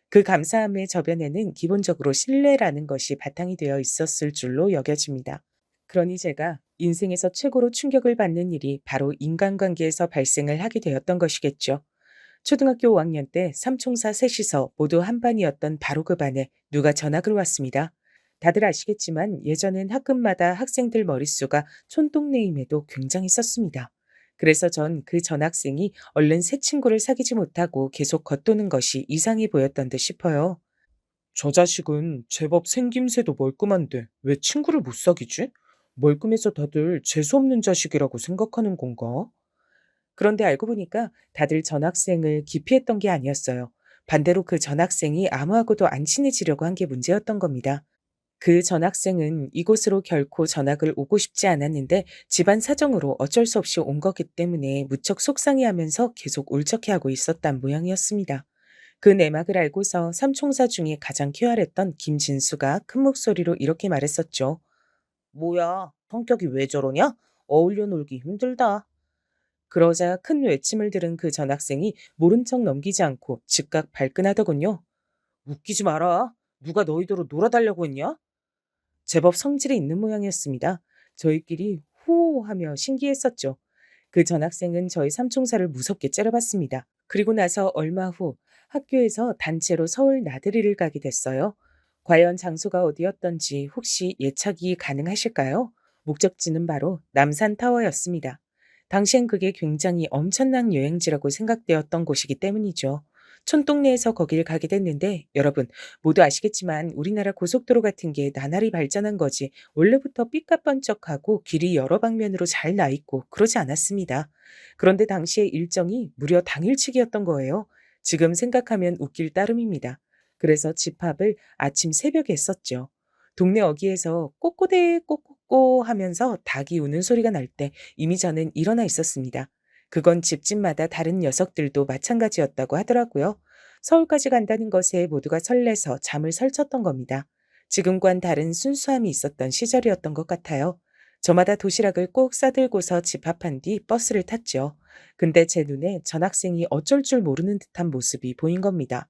[SPEAKER 3] 그 감사함의 저변에는 기본적으로 신뢰라는 것이 바탕이 되어 있었을 줄로 여겨집니다. 그러니 제가 인생에서 최고로 충격을 받는 일이 바로 인간관계에서 발생을 하게 되었던 것이겠죠. 초등학교 5학년 때 삼총사 셋이서 모두 한 반이었던 바로 그 반에 누가 전학을 왔습니다. 다들 아시겠지만 예전엔 학급마다 학생들 머릿수가 촌동네임에도 굉장했었습니다. 그래서 전 그 전학생이 얼른 새 친구를 사귀지 못하고 계속 겉도는 것이 이상해 보였던 듯 싶어요. 저 자식은 제법 생김새도 멀끔한데 왜 친구를 못 사귀지? 멀끔해서 다들 재수없는 자식이라고 생각하는 건가? 그런데 알고 보니까 다들 전학생을 기피했던 게 아니었어요. 반대로 그 전학생이 아무하고도 안 친해지려고 한 게 문제였던 겁니다. 그 전학생은 이곳으로 결코 전학을 오고 싶지 않았는데 집안 사정으로 어쩔 수 없이 온 거기 때문에 무척 속상해하면서 계속 울적해하고 있었단 모양이었습니다. 그 내막을 알고서 삼총사 중에 가장 쾌활했던 김진수가 큰 목소리로 이렇게 말했었죠. 뭐야, 성격이 왜 저러냐? 어울려 놀기 힘들다. 그러자 큰 외침을 들은 그 전학생이 모른 척 넘기지 않고 즉각 발끈하더군요. 웃기지 마라. 누가 너희들로 놀아달라고 했냐? 제법 성질이 있는 모양이었습니다. 저희끼리 호호하며 신기했었죠. 그 전학생은 저희 삼총사를 무섭게 째려봤습니다. 그리고 나서 얼마 후 학교에서 단체로 서울 나들이를 가게 됐어요. 과연 장소가 어디였던지 혹시 예측이 가능하실까요? 목적지는 바로 남산타워였습니다. 당시엔 그게 굉장히 엄청난 여행지라고 생각되었던 곳이기 때문이죠. 촌동네에서 거길 가게 됐는데 여러분 모두 아시겠지만 우리나라 고속도로 같은 게 나날이 발전한 거지 원래부터 삐까뻔쩍하고 길이 여러 방면으로 잘 나 있고 그러지 않았습니다. 그런데 당시의 일정이 무려 당일치기였던 거예요. 지금 생각하면 웃길 따름입니다. 그래서 집합을 아침 새벽에 했었죠. 동네 어귀에서 꼬꼬대 꼬꼬꼬 하면서 닭이 우는 소리가 날 때 이미 저는 일어나 있었습니다. 그건 집집마다 다른 녀석들도 마찬가지였다고 하더라고요. 서울까지 간다는 것에 모두가 설레서 잠을 설쳤던 겁니다. 지금과는 다른 순수함이 있었던 시절이었던 것 같아요. 저마다 도시락을 꼭 싸들고서 집합한 뒤 버스를 탔죠. 근데 제 눈에 전학생이 어쩔 줄 모르는 듯한 모습이 보인 겁니다.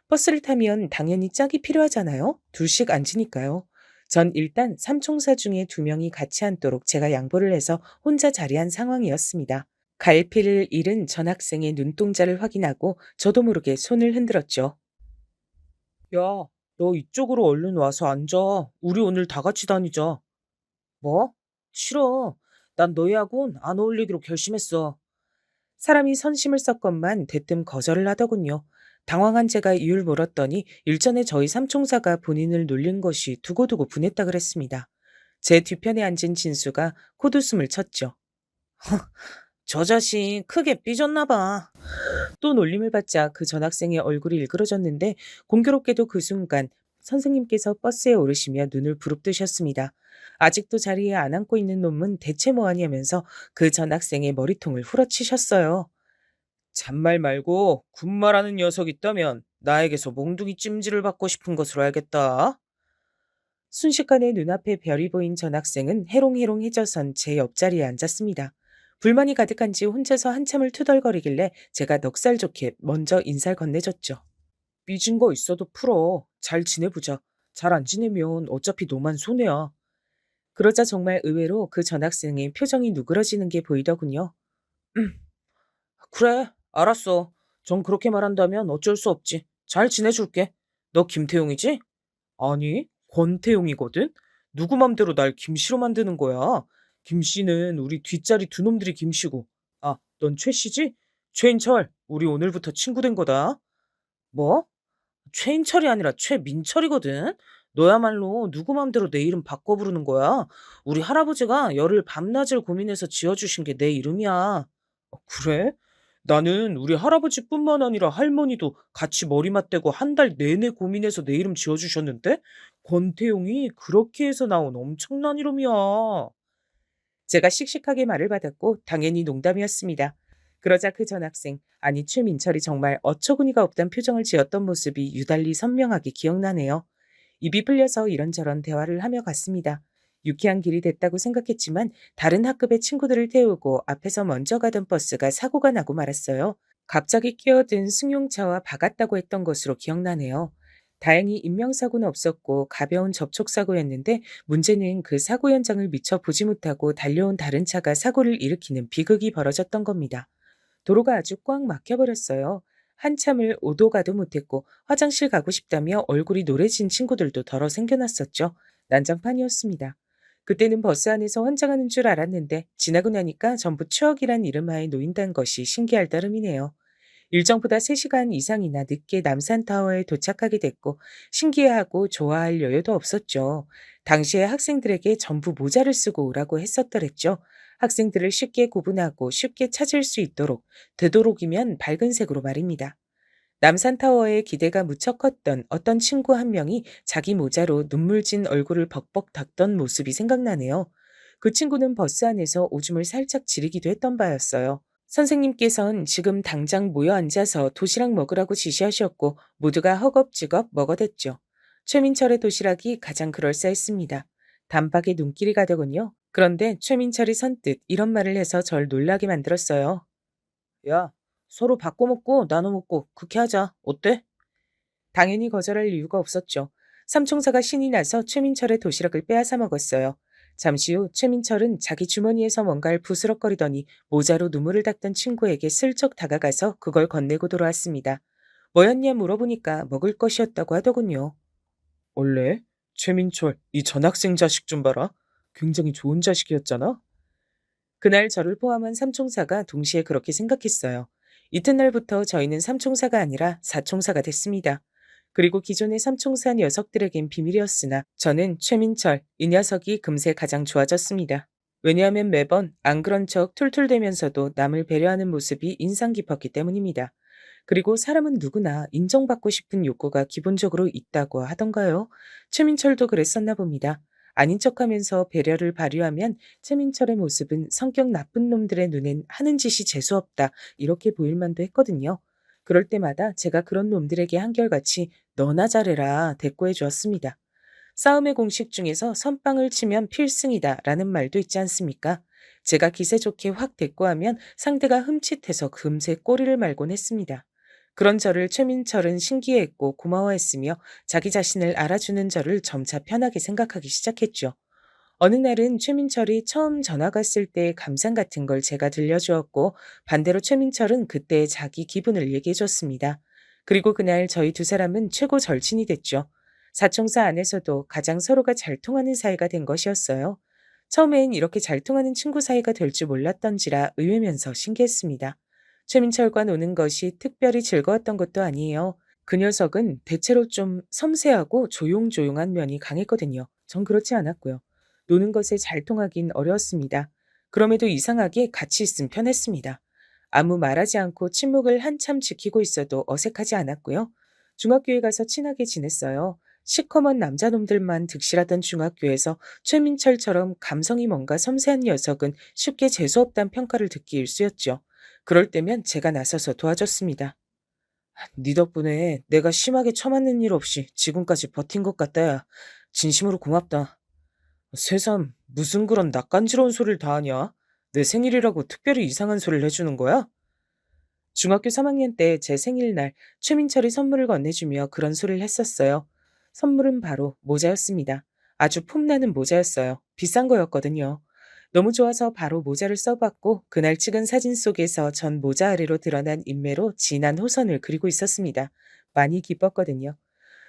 [SPEAKER 3] 버스를 타면 당연히 짝이 필요하잖아요. 둘씩 앉으니까요. 전 일단 삼총사 중에 2명이 같이 앉도록 제가 양보를 해서 혼자 자리한 상황이었습니다. 갈피를 잃은 전학생의 눈동자를 확인하고 저도 모르게 손을 흔들었죠. 야, 너 이쪽으로 얼른 와서 앉아. 우리 오늘 다 같이 다니자. 뭐? 싫어. 난 너희하고는 안 어울리기로 결심했어. 사람이 선심을 썼건만 대뜸 거절을 하더군요. 당황한 제가 이유를 물었더니 일전에 저희 삼총사가 본인을 놀린 것이 두고두고 분했다 그랬습니다. 제 뒤편에 앉은 진수가 콧웃음을 쳤죠. 저 자식 크게 삐졌나 봐. 또 놀림을 받자 그 전학생의 얼굴이 일그러졌는데 공교롭게도 그 순간 선생님께서 버스에 오르시며 눈을 부릅뜨셨습니다. 아직도 자리에 안 앉고 있는 놈은 대체 뭐하냐면서 그 전학생의 머리통을 후려치셨어요. 잔말 말고 군말하는 녀석 있다면 나에게서 몽둥이 찜질을 받고 싶은 것으로 알겠다. 순식간에 눈앞에 별이 보인 전학생은 해롱해롱해져선 제 옆자리에 앉았습니다. 불만이 가득한지 혼자서 한참을 투덜거리길래 제가 넉살 좋게 먼저 인사를 건네줬죠. 삐진 거 있어도 풀어. 잘 지내보자. 잘 안 지내면 어차피 너만 손해야. 그러자 정말 의외로 그 전학생의 표정이 누그러지는 게 보이더군요. 그래, 알았어. 정 그렇게 말한다면 어쩔 수 없지. 잘 지내줄게. 너 김태용이지? 아니, 권태용이거든? 누구 맘대로 날 김씨로 만드는 거야? 김씨는 우리 뒷자리 두 놈들이 김씨고. 아, 넌 최씨지? 최인철, 우리 오늘부터 친구 된 거다. 뭐? 최인철이 아니라 최민철이거든? 너야말로 누구 맘대로 내 이름 바꿔 부르는 거야? 우리 할아버지가 열흘 밤낮을 고민해서 지어주신 게 내 이름이야. 그래? 나는 우리 할아버지뿐만 아니라 할머니도 같이 머리 맞대고 한 달 내내 고민해서 내 이름 지어주셨는데 권태용이 그렇게 해서 나온 엄청난 이름이야. 제가 씩씩하게 말을 받았고 당연히 농담이었습니다. 그러자 그 전학생, 아니 최민철이 정말 어처구니가 없단 표정을 지었던 모습이 유달리 선명하게 기억나네요. 입이 풀려서 이런저런 대화를 하며 갔습니다. 유쾌한 길이 됐다고 생각했지만 다른 학급의 친구들을 태우고 앞에서 먼저 가던 버스가 사고가 나고 말았어요. 갑자기 끼어든 승용차와 박았다고 했던 것으로 기억나네요. 다행히 인명사고는 없었고 가벼운 접촉사고였는데 문제는 그 사고 현장을 미처 보지 못하고 달려온 다른 차가 사고를 일으키는 비극이 벌어졌던 겁니다. 도로가 아주 꽉 막혀버렸어요. 한참을 오도 가도 못했고 화장실 가고 싶다며 얼굴이 노래진 친구들도 덜어 생겨났었죠. 난장판이었습니다. 그때는 버스 안에서 환장하는 줄 알았는데 지나고 나니까 전부 추억이란 이름하에 놓인다는 것이 신기할 따름이네요. 일정보다 3시간 이상이나 늦게 남산타워에 도착하게 됐고 신기해하고 좋아할 여유도 없었죠. 당시에 학생들에게 전부 모자를 쓰고 오라고 했었더랬죠. 학생들을 쉽게 구분하고 쉽게 찾을 수 있도록, 되도록이면 밝은 색으로 말입니다. 남산타워에 기대가 무척 컸던 어떤 친구 한 명이 자기 모자로 눈물 진 얼굴을 벅벅 닦던 모습이 생각나네요. 그 친구는 버스 안에서 오줌을 살짝 지르기도 했던 바였어요. 선생님께선 지금 당장 모여 앉아서 도시락 먹으라고 지시하셨고 모두가 허겁지겁 먹어댔죠. 최민철의 도시락이 가장 그럴싸했습니다. 단박에 눈길이 가더군요. 그런데 최민철이 선뜻 이런 말을 해서 절 놀라게 만들었어요. 야, 서로 바꿔 먹고 나눠 먹고 그렇게 하자. 어때? 당연히 거절할 이유가 없었죠. 삼총사가 신이 나서 최민철의 도시락을 빼앗아 먹었어요. 잠시 후 최민철은 자기 주머니에서 뭔가를 부스럭거리더니 모자로 눈물을 닦던 친구에게 슬쩍 다가가서 그걸 건네고 돌아왔습니다. 뭐였냐 물어보니까 먹을 것이었다고 하더군요. 원래 최민철 이 전학생 자식 좀 봐라. 굉장히 좋은 자식이었잖아. 그날 저를 포함한 삼총사가 동시에 그렇게 생각했어요. 이튿날부터 저희는 삼총사가 아니라 사총사가 됐습니다. 그리고 기존의 삼총사 녀석들에겐 비밀이었으나 저는 최민철, 이 녀석이 금세 가장 좋아졌습니다. 왜냐하면 매번 안 그런 척 툴툴대면서도 남을 배려하는 모습이 인상 깊었기 때문입니다. 그리고 사람은 누구나 인정받고 싶은 욕구가 기본적으로 있다고 하던가요? 최민철도 그랬었나 봅니다. 아닌 척하면서 배려를 발휘하면 최민철의 모습은 성격 나쁜 놈들의 눈엔 하는 짓이 재수없다 이렇게 보일 만도 했거든요. 그럴 때마다 제가 그런 놈들에게 한결같이 너나 잘해라 대꾸해 주었습니다. 싸움의 공식 중에서 선빵을 치면 필승이다 라는 말도 있지 않습니까? 제가 기세 좋게 확 대꾸하면 상대가 흠칫해서 금세 꼬리를 말곤 했습니다. 그런 저를 최민철은 신기해했고 고마워했으며 자기 자신을 알아주는 저를 점차 편하게 생각하기 시작했죠. 어느 날은 최민철이 처음 전화 갔을 때의 감상 같은 걸 제가 들려주었고 반대로 최민철은 그때의 자기 기분을 얘기해줬습니다. 그리고 그날 저희 두 사람은 최고 절친이 됐죠. 사총사 안에서도 가장 서로가 잘 통하는 사이가 된 것이었어요. 처음엔 이렇게 잘 통하는 친구 사이가 될 줄 몰랐던지라 의외면서 신기했습니다. 최민철과 노는 것이 특별히 즐거웠던 것도 아니에요. 그 녀석은 대체로 좀 섬세하고 조용조용한 면이 강했거든요. 전 그렇지 않았고요. 노는 것에 잘 통하긴 어려웠습니다. 그럼에도 이상하게 같이 있음 편했습니다. 아무 말하지 않고 침묵을 한참 지키고 있어도 어색하지 않았고요. 중학교에 가서 친하게 지냈어요. 시커먼 남자놈들만 득실하던 중학교에서 최민철처럼 감성이 뭔가 섬세한 녀석은 쉽게 재수없단 평가를 듣기 일쑤였죠. 그럴 때면 제가 나서서 도와줬습니다. 네 덕분에 내가 심하게 처맞는 일 없이 지금까지 버틴 것 같다, 야. 진심으로 고맙다. 새삼, 무슨 그런 낯간지러운 소리를 다 하냐? 내 생일이라고 특별히 이상한 소리를 해주는 거야? 중학교 3학년 때 제 생일날 최민철이 선물을 건네주며 그런 소리를 했었어요. 선물은 바로 모자였습니다. 아주 폼나는 모자였어요. 비싼 거였거든요. 너무 좋아서 바로 모자를 써봤고 그날 찍은 사진 속에서 전 모자 아래로 드러난 인매로 진한 호선을 그리고 있었습니다. 많이 기뻤거든요.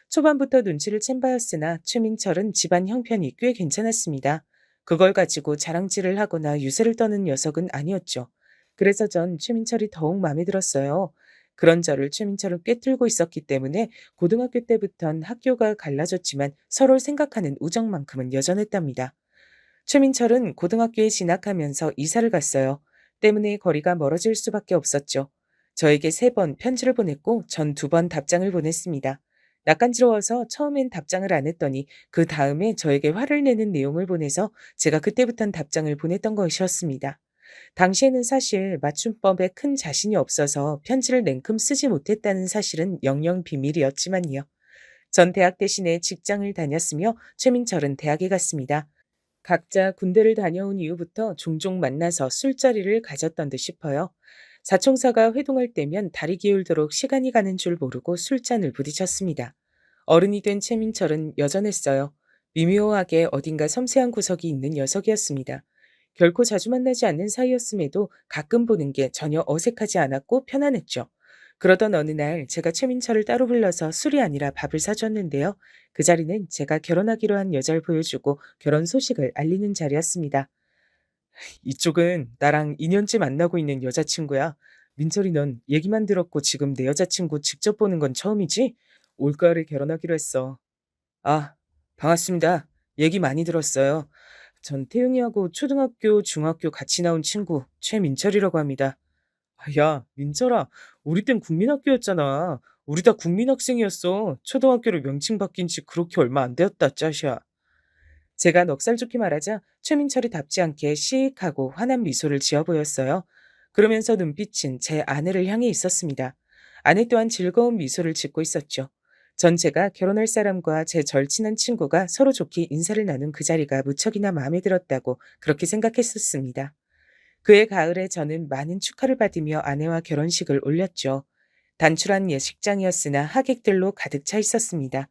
[SPEAKER 3] 초반부터 눈치를 챈 바였으나 최민철은 집안 형편이 꽤 괜찮았습니다. 그걸 가지고 자랑질을 하거나 유세를 떠는 녀석은 아니었죠. 그래서 전 최민철이 더욱 마음에 들었어요. 그런 저를 최민철은 꿰뚫고 있었기 때문에 고등학교 때부턴 학교가 갈라졌지만 서로를 생각하는 우정만큼은 여전했답니다. 최민철은 고등학교에 진학하면서 이사를 갔어요. 때문에 거리가 멀어질 수밖에 없었죠. 저에게 3번 편지를 보냈고 전 2번 답장을 보냈습니다. 낯간지러워서 처음엔 답장을 안 했더니 그 다음에 저에게 화를 내는 내용을 보내서 제가 그때부턴 답장을 보냈던 것이었습니다. 당시에는 사실 맞춤법에 큰 자신이 없어서 편지를 냉큼 쓰지 못했다는 사실은 영영 비밀이었지만요. 전 대학 대신에 직장을 다녔으며 최민철은 대학에 갔습니다. 각자 군대를 다녀온 이후부터 종종 만나서 술자리를 가졌던 듯 싶어요. 사총사가 회동할 때면 다리 기울도록 시간이 가는 줄 모르고 술잔을 부딪혔습니다. 어른이 된 최민철은 여전했어요. 미묘하게 어딘가 섬세한 구석이 있는 녀석이었습니다. 결코 자주 만나지 않는 사이였음에도 가끔 보는 게 전혀 어색하지 않았고 편안했죠. 그러던 어느 날 제가 최민철을 따로 불러서 술이 아니라 밥을 사줬는데요. 그 자리는 제가 결혼하기로 한 여자를 보여주고 결혼 소식을 알리는 자리였습니다. 이쪽은 나랑 2년째 만나고 있는 여자친구야. 민철이 넌 얘기만 들었고 지금 내 여자친구 직접 보는 건 처음이지? 올가을에 결혼하기로 했어. 아, 반갑습니다. 얘기 많이 들었어요. 전 태용이하고 초등학교, 중학교 같이 나온 친구 최민철이라고 합니다. 야, 민철아, 우리 땐 국민학교였잖아. 우리 다 국민학생이었어. 초등학교로 명칭 바뀐 지 그렇게 얼마 안 되었다, 짜샤. 제가 넉살 좋게 말하자 최민철이 답지 않게 시익하고 환한 미소를 지어 보였어요. 그러면서 눈빛은 제 아내를 향해 있었습니다. 아내 또한 즐거운 미소를 짓고 있었죠. 전 제가 결혼할 사람과 제 절친한 친구가 서로 좋게 인사를 나눈 그 자리가 무척이나 마음에 들었다고 그렇게 생각했었습니다. 그해 가을에 저는 많은 축하를 받으며 아내와 결혼식을 올렸죠. 단출한 예식장이었으나 하객들로 가득 차 있었습니다.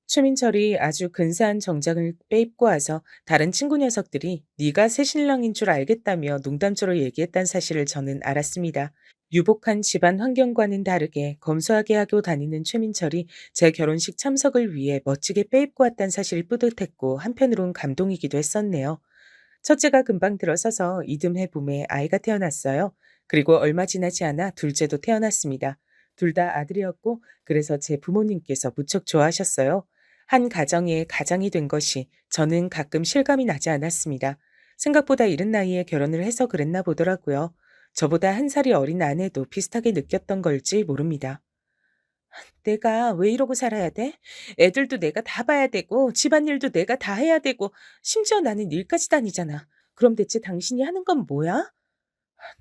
[SPEAKER 3] 최민철이 아주 근사한 정장을 빼입고 와서 다른 친구 녀석들이 네가 새 신랑인 줄 알겠다며 농담조로 얘기했단 사실을 저는 알았습니다. 유복한 집안 환경과는 다르게 검소하게 하고 다니는 최민철이 제 결혼식 참석을 위해 멋지게 빼입고 왔단 사실이 뿌듯했고 한편으론 감동이기도 했었네요. 첫째가 금방 들어서서 이듬해 봄에 아이가 태어났어요. 그리고 얼마 지나지 않아 둘째도 태어났습니다. 둘 다 아들이었고 그래서 제 부모님께서 무척 좋아하셨어요. 한 가정의 가장이 된 것이 저는 가끔 실감이 나지 않았습니다. 생각보다 이른 나이에 결혼을 해서 그랬나 보더라고요. 저보다 1살이 어린 아내도 비슷하게 느꼈던 걸지 모릅니다. 내가 왜 이러고 살아야 돼? 애들도 내가 다 봐야 되고 집안일도 내가 다 해야 되고 심지어 나는 일까지 다니잖아. 그럼 대체 당신이 하는 건 뭐야?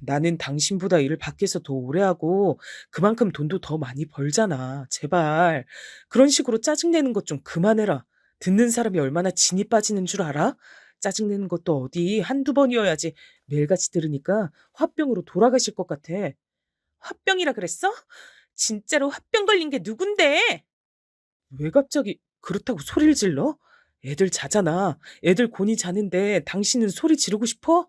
[SPEAKER 3] 나는 당신보다 일을 밖에서 더 오래 하고 그만큼 돈도 더 많이 벌잖아. 제발. 그런 식으로 짜증내는 것 좀 그만해라. 듣는 사람이 얼마나 진이 빠지는 줄 알아? 짜증내는 것도 어디 한두 번이어야지 매일같이 들으니까 화병으로 돌아가실 것 같아. 화병이라 그랬어? 진짜로 화병 걸린 게 누군데? 왜 갑자기 그렇다고 소리를 질러? 애들 자잖아. 애들 곤히 자는데 당신은 소리 지르고 싶어?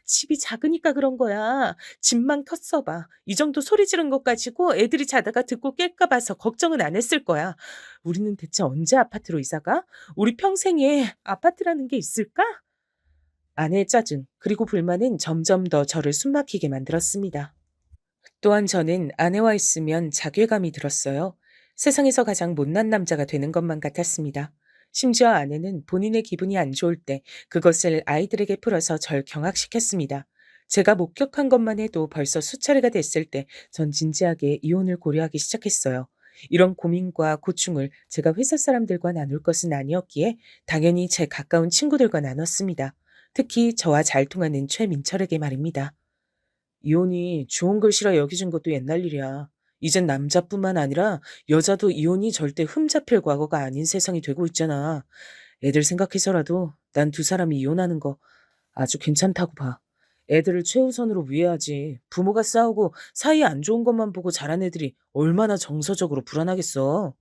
[SPEAKER 3] 집이 작으니까 그런 거야. 집만 컸어 봐. 이 정도 소리 지른 것 가지고 애들이 자다가 듣고 깰까 봐서 걱정은 안 했을 거야. 우리는 대체 언제 아파트로 이사 가? 우리 평생에 아파트라는 게 있을까? 아내의 짜증 그리고 불만은 점점 더 저를 숨막히게 만들었습니다. 또한 저는 아내와 있으면 자괴감이 들었어요. 세상에서 가장 못난 남자가 되는 것만 같았습니다. 심지어 아내는 본인의 기분이 안 좋을 때 그것을 아이들에게 풀어서 절 경악시켰습니다. 제가 목격한 것만 해도 벌써 수차례가 됐을 때 전 진지하게 이혼을 고려하기 시작했어요. 이런 고민과 고충을 제가 회사 사람들과 나눌 것은 아니었기에 당연히 제 가까운 친구들과 나눴습니다. 특히 저와 잘 통하는 최민철에게 말입니다. 이혼이 좋은 글씨라 여겨진 것도 옛날 일이야. 이젠 남자뿐만 아니라 여자도 이혼이 절대 흠잡힐 과거가 아닌 세상이 되고 있잖아. 애들 생각해서라도 난 두 사람이 이혼하는 거 아주 괜찮다고 봐. 애들을 최우선으로 위해야지. 부모가 싸우고 사이 안 좋은 것만 보고 자란 애들이 얼마나 정서적으로 불안하겠어.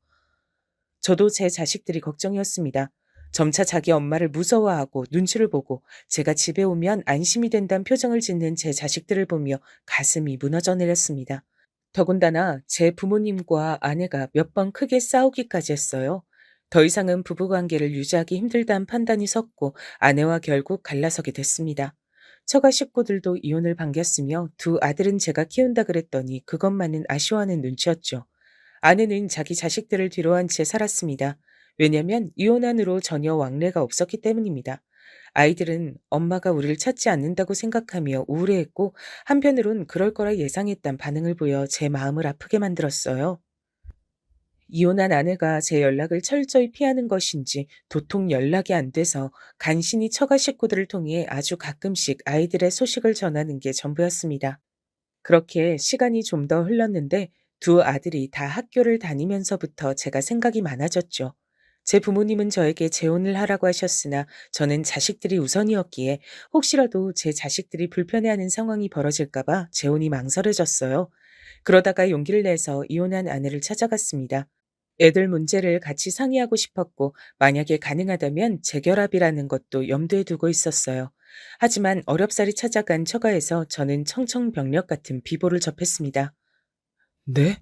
[SPEAKER 3] 저도 제 자식들이 걱정이었습니다. 점차 자기 엄마를 무서워하고 눈치를 보고 제가 집에 오면 안심이 된다는 표정을 짓는 제 자식들을 보며 가슴이 무너져 내렸습니다. 더군다나 제 부모님과 아내가 몇 번 크게 싸우기까지 했어요. 더 이상은 부부관계를 유지하기 힘들다는 판단이 섰고 아내와 결국 갈라서게 됐습니다. 처가 식구들도 이혼을 반겼으며 두 아들은 제가 키운다 그랬더니 그것만은 아쉬워하는 눈치였죠. 아내는 자기 자식들을 뒤로한 채 살았습니다. 왜냐면 이혼한 후로 전혀 왕래가 없었기 때문입니다. 아이들은 엄마가 우리를 찾지 않는다고 생각하며 우울해했고 한편으론 그럴 거라 예상했단 반응을 보여 제 마음을 아프게 만들었어요. 이혼한 아내가 제 연락을 철저히 피하는 것인지 도통 연락이 안 돼서 간신히 처가 식구들을 통해 아주 가끔씩 아이들의 소식을 전하는 게 전부였습니다. 그렇게 시간이 좀 더 흘렀는데 두 아들이 다 학교를 다니면서부터 제가 생각이 많아졌죠. 제 부모님은 저에게 재혼을 하라고 하셨으나 저는 자식들이 우선이었기에 혹시라도 제 자식들이 불편해하는 상황이 벌어질까봐 재혼이 망설여졌어요. 그러다가 용기를 내서 이혼한 아내를 찾아갔습니다. 애들 문제를 같이 상의하고 싶었고 만약에 가능하다면 재결합이라는 것도 염두에 두고 있었어요. 하지만 어렵사리 찾아간 처가에서 저는 청천벽력 같은 비보를 접했습니다. 네?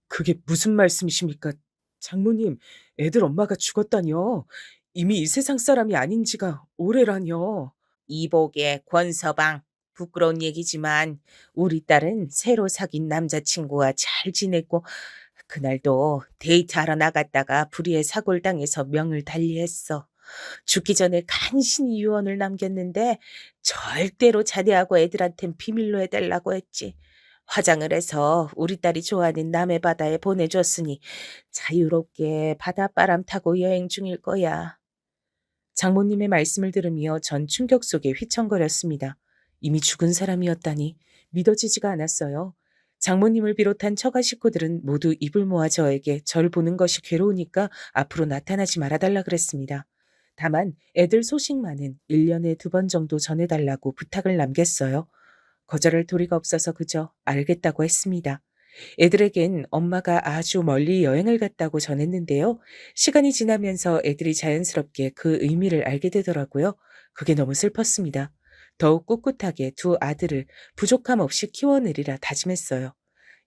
[SPEAKER 3] 그게 무슨 말씀이십니까? 장모님, 애들 엄마가 죽었다뇨. 이미 이 세상 사람이 아닌 지가 오래라뇨. 이복의 권서방, 부끄러운 얘기지만 우리 딸은 새로 사귄 남자친구와 잘 지냈고 그날도 데이트하러 나갔다가 불의의 사고를 당해서 명을 달리했어. 죽기 전에 간신히 유언을 남겼는데 절대로 자네하고 애들한텐 비밀로 해달라고 했지. 화장을 해서 우리 딸이 좋아하는 남해 바다에 보내줬으니 자유롭게 바닷바람 타고 여행 중일 거야. 장모님의 말씀을 들으며 전 충격 속에 휘청거렸습니다. 이미 죽은 사람이었다니 믿어지지가 않았어요. 장모님을 비롯한 처가 식구들은 모두 입을 모아 저에게 저를 보는 것이 괴로우니까 앞으로 나타나지 말아달라 그랬습니다. 다만 애들 소식만은 1년에 2번 정도 전해달라고 부탁을 남겼어요. 거절할 도리가 없어서 그저 알겠다고 했습니다. 애들에겐 엄마가 아주 멀리 여행을 갔다고 전했는데요. 시간이 지나면서 애들이 자연스럽게 그 의미를 알게 되더라고요. 그게 너무 슬펐습니다. 더욱 꿋꿋하게 두 아들을 부족함 없이 키워내리라 다짐했어요.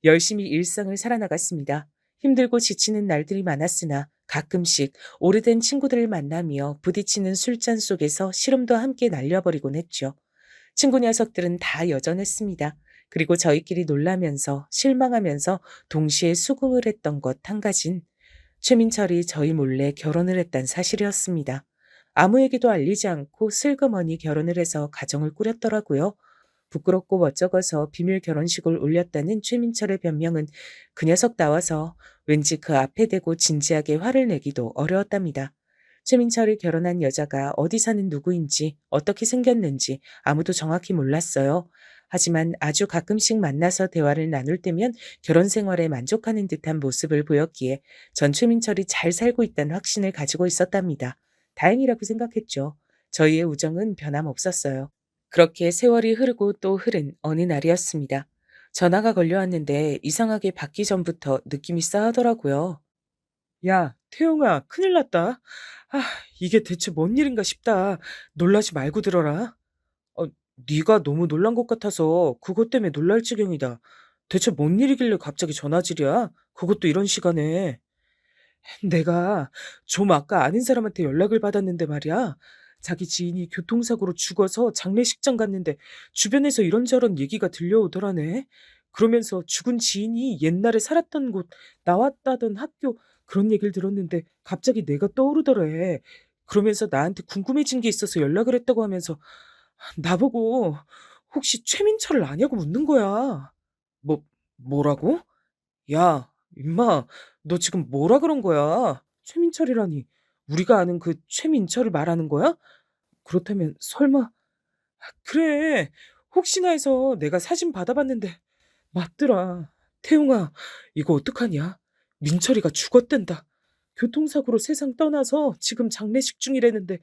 [SPEAKER 3] 열심히 일상을 살아나갔습니다. 힘들고 지치는 날들이 많았으나 가끔씩 오래된 친구들을 만나며 부딪히는 술잔 속에서 시름도 함께 날려버리곤 했죠. 친구 녀석들은 다 여전했습니다. 그리고 저희끼리 놀라면서 실망하면서 동시에 수긍을 했던 것 한 가진 최민철이 저희 몰래 결혼을 했단 사실이었습니다. 아무에게도 알리지 않고 슬그머니 결혼을 해서 가정을 꾸렸더라고요. 부끄럽고 멋쩍어서 비밀 결혼식을 올렸다는 최민철의 변명은 그 녀석 나와서 왠지 그 앞에 대고 진지하게 화를 내기도 어려웠답니다. 최민철이 결혼한 여자가 어디 사는 누구인지 어떻게 생겼는지 아무도 정확히 몰랐어요. 하지만 아주 가끔씩 만나서 대화를 나눌 때면 결혼 생활에 만족하는 듯한 모습을 보였기에 전 최민철이 잘 살고 있다는 확신을 가지고 있었답니다. 다행이라고 생각했죠. 저희의 우정은 변함없었어요. 그렇게 세월이 흐르고 또 흐른 어느 날이었습니다. 전화가 걸려왔는데 이상하게 받기 전부터 느낌이 싸하더라고요. 야, 태용아, 큰일 났다. 아, 이게 대체 뭔 일인가 싶다. 놀라지 말고 들어라. 네가 너무 놀란 것 같아서 그것 때문에 놀랄 지경이다. 대체 뭔 일이길래 갑자기 전화질이야? 그것도 이런 시간에. 내가 좀 아까 아는 사람한테 연락을 받았는데 말이야. 자기 지인이 교통사고로 죽어서 장례식장 갔는데 주변에서 이런저런 얘기가 들려오더라네. 그러면서 죽은 지인이 옛날에 살았던 곳, 나왔다던 학교 그런 얘기를 들었는데 갑자기 내가 떠오르더래. 그러면서 나한테 궁금해진 게 있어서 연락을 했다고 하면서 나보고 혹시 최민철을 아냐고 묻는 거야. 뭐라고? 야, 임마, 너 지금 뭐라 그런 거야? 최민철이라니. 우리가 아는 그 최민철을 말하는 거야? 그렇다면 설마. 그래. 혹시나 해서 내가 사진 받아봤는데 맞더라. 태용아, 이거 어떡하냐? 민철이가 죽었댄다. 교통사고로 세상 떠나서 지금 장례식 중이라는데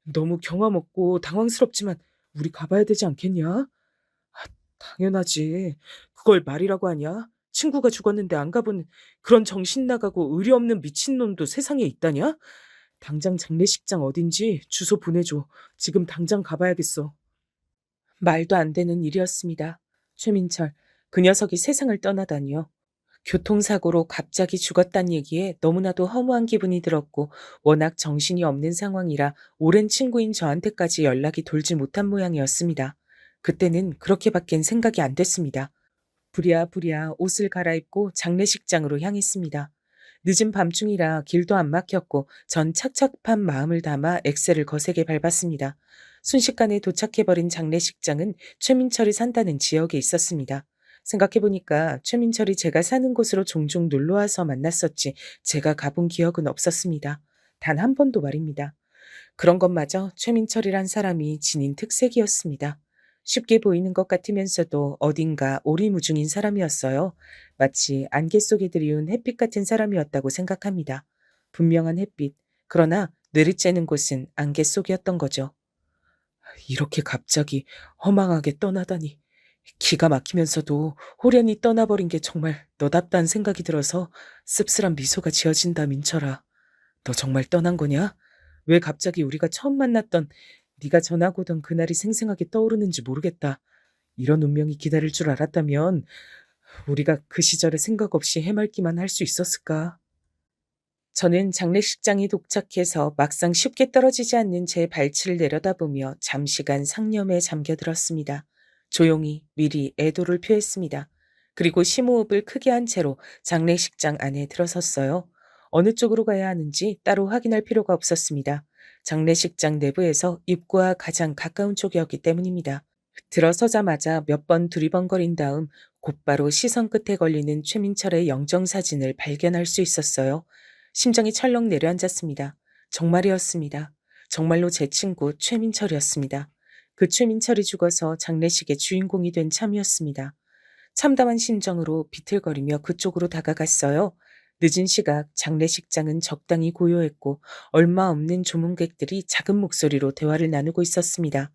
[SPEAKER 3] 너무 경험 없고 당황스럽지만 우리 가봐야 되지 않겠냐? 당연하지. 그걸 말이라고 하냐? 친구가 죽었는데 안 가본 그런 정신 나가고 의리 없는 미친놈도 세상에 있다냐? 당장 장례식장 어딘지 주소 보내줘. 지금 당장 가봐야겠어. 말도 안 되는 일이었습니다. 최민철, 그 녀석이 세상을 떠나다니요. 교통사고로 갑자기 죽었단 얘기에 너무나도 허무한 기분이 들었고 워낙 정신이 없는 상황이라 오랜 친구인 저한테까지 연락이 돌지 못한 모양이었습니다. 그때는 그렇게밖엔 생각이 안 됐습니다. 부랴부랴 옷을 갈아입고 장례식장으로 향했습니다. 늦은 밤중이라 길도 안 막혔고 전 착착한 마음을 담아 엑셀을 거세게 밟았습니다. 순식간에 도착해버린 장례식장은 최민철이 산다는 지역에 있었습니다. 생각해보니까 최민철이 제가 사는 곳으로 종종 놀러와서 만났었지 제가 가본 기억은 없었습니다. 단 한 번도 말입니다. 그런 것마저 최민철이란 사람이 지닌 특색이었습니다. 쉽게 보이는 것 같으면서도 어딘가 오리무중인 사람이었어요. 마치 안개 속에 들이운 햇빛 같은 사람이었다고 생각합니다. 분명한 햇빛, 그러나 뇌를 째는 곳은 안개 속이었던 거죠. 이렇게 갑자기 허망하게 떠나다니. 기가 막히면서도 호련히 떠나버린 게 정말 너답다는 생각이 들어서 씁쓸한 미소가 지어진다, 민철아. 너 정말 떠난 거냐? 왜 갑자기 우리가 처음 만났던 네가 전하고 오던 그날이 생생하게 떠오르는지 모르겠다. 이런 운명이 기다릴 줄 알았다면 우리가 그 시절에 생각 없이 해맑기만 할 수 있었을까? 저는 장례식장에 도착해서 막상 쉽게 떨어지지 않는 제 발치를 내려다보며 잠시간 상념에 잠겨들었습니다. 조용히 미리 애도를 표했습니다. 그리고 심호흡을 크게 한 채로 장례식장 안에 들어섰어요. 어느 쪽으로 가야 하는지 따로 확인할 필요가 없었습니다. 장례식장 내부에서 입구와 가장 가까운 쪽이었기 때문입니다. 들어서자마자 몇 번 두리번거린 다음 곧바로 시선 끝에 걸리는 최민철의 영정사진을 발견할 수 있었어요. 심장이 철렁 내려앉았습니다. 정말이었습니다. 정말로 제 친구 최민철이었습니다. 그 최민철이 죽어서 장례식의 주인공이 된 참이었습니다. 참담한 심정으로 비틀거리며 그쪽으로 다가갔어요. 늦은 시각 장례식장은 적당히 고요했고 얼마 없는 조문객들이 작은 목소리로 대화를 나누고 있었습니다.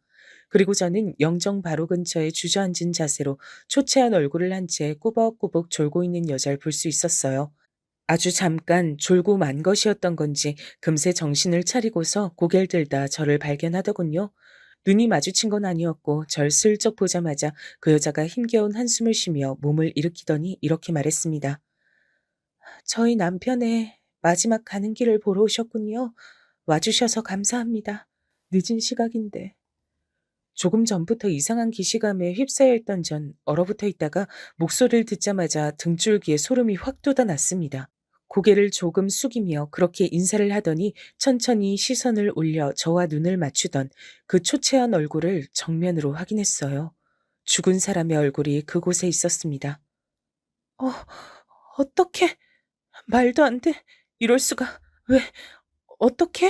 [SPEAKER 3] 그리고 저는 영정 바로 근처에 주저앉은 자세로 초췌한 얼굴을 한 채 꾸벅꾸벅 졸고 있는 여자를 볼 수 있었어요. 아주 잠깐 졸고 만 것이었던 건지 금세 정신을 차리고서 고개를 들다 저를 발견하더군요. 눈이 마주친 건 아니었고 절 슬쩍 보자마자 그 여자가 힘겨운 한숨을 쉬며 몸을 일으키더니 이렇게 말했습니다. 저희 남편의 마지막 가는 길을 보러 오셨군요. 와주셔서 감사합니다. 늦은 시각인데. 조금 전부터 이상한 기시감에 휩싸여 있던 전 얼어붙어 있다가 목소리를 듣자마자 등줄기에 소름이 확 돋아났습니다. 고개를 조금 숙이며 그렇게 인사를 하더니 천천히 시선을 올려 저와 눈을 맞추던 그 초췌한 얼굴을 정면으로 확인했어요. 죽은 사람의 얼굴이 그곳에 있었습니다. 어, 어떻게? 말도 안 돼. 이럴 수가. 왜? 어떻게?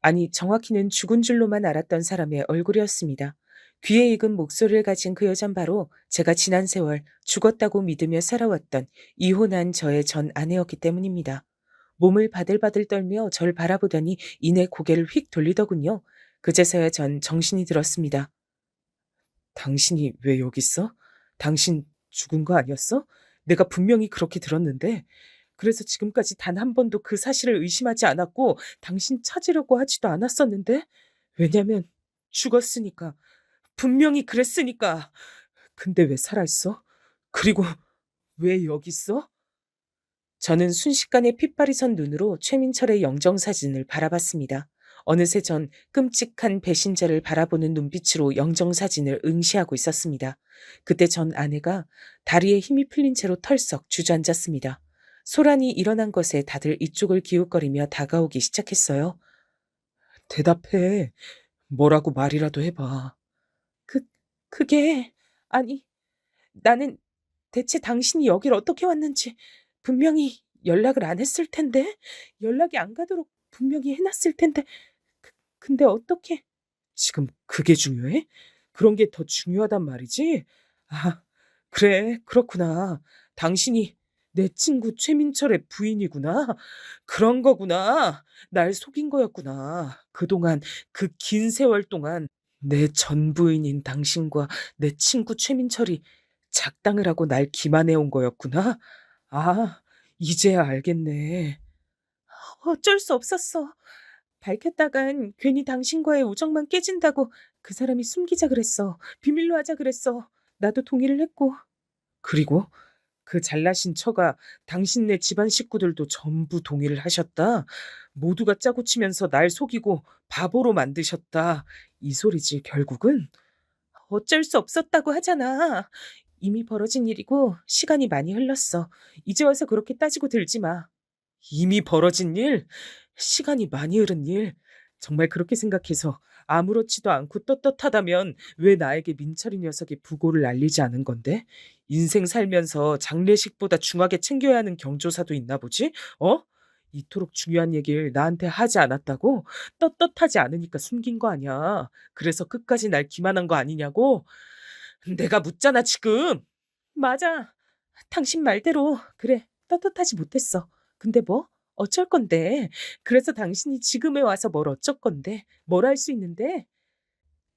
[SPEAKER 3] 아니, 정확히는 죽은 줄로만 알았던 사람의 얼굴이었습니다. 귀에 익은 목소리를 가진 그 여잔 바로 제가 지난 세월 죽었다고 믿으며 살아왔던 이혼한 저의 전 아내였기 때문입니다. 몸을 바들바들 떨며 절 바라보더니 이내 고개를 휙 돌리더군요. 그제서야 전 정신이 들었습니다. 당신이 왜 여기 있어? 당신 죽은 거 아니었어? 내가 분명히 그렇게 들었는데. 그래서 지금까지 단 한 번도 그 사실을 의심하지 않았고 당신 찾으려고 하지도 않았었는데. 왜냐면 죽었으니까. 분명히 그랬으니까. 근데 왜 살아있어? 그리고 왜 여기 있어? 저는 순식간에 핏발이 선 눈으로 최민철의 영정사진을 바라봤습니다. 어느새 전 끔찍한 배신자를 바라보는 눈빛으로 영정사진을 응시하고 있었습니다. 그때 전 아내가 다리에 힘이 풀린 채로 털썩 주저앉았습니다. 소란이 일어난 것에 다들 이쪽을 기웃거리며 다가오기 시작했어요. 대답해. 뭐라고 말이라도 해봐. 그게, 아니, 나는 대체 당신이 여길 어떻게 왔는지, 분명히 연락을 안 했을 텐데. 연락이 안 가도록 분명히 해놨을 텐데. 근데 어떻게? 지금 그게 중요해? 그런 게 더 중요하단 말이지? 아, 그래, 그렇구나. 당신이 내 친구 최민철의 부인이구나. 그런 거구나. 날 속인 거였구나. 그동안, 그 긴 세월 동안 내 전 부인인 당신과 내 친구 최민철이 작당을 하고 날 기만해 온 거였구나. 아, 이제야 알겠네. 어쩔 수 없었어. 밝혔다간 괜히 당신과의 우정만 깨진다고 그 사람이 숨기자 그랬어. 비밀로 하자 그랬어. 나도 동의를 했고. 그리고 그 잘나신 처가 당신네 집안 식구들도 전부 동의를 하셨다. 모두가 짜고 치면서 날 속이고 바보로 만드셨다. 이 소리지 결국은. 어쩔 수 없었다고 하잖아. 이미 벌어진 일이고 시간이 많이 흘렀어. 이제 와서 그렇게 따지고 들지 마. 이미 벌어진 일? 시간이 많이 흐른 일? 정말 그렇게 생각해서 아무렇지도 않고 떳떳하다면 왜 나에게 민철이 녀석의 부고를 알리지 않은 건데? 인생 살면서 장례식보다 중하게 챙겨야 하는 경조사도 있나 보지? 어? 이토록 중요한 얘기를 나한테 하지 않았다고? 떳떳하지 않으니까 숨긴 거 아니야. 그래서 끝까지 날 기만한 거 아니냐고? 내가 묻잖아, 지금. 맞아. 당신 말대로 그래. 떳떳하지 못했어. 근데 뭐? 어쩔 건데. 그래서 당신이 지금에 와서 뭘 어쩔 건데. 뭘 할 수 있는데?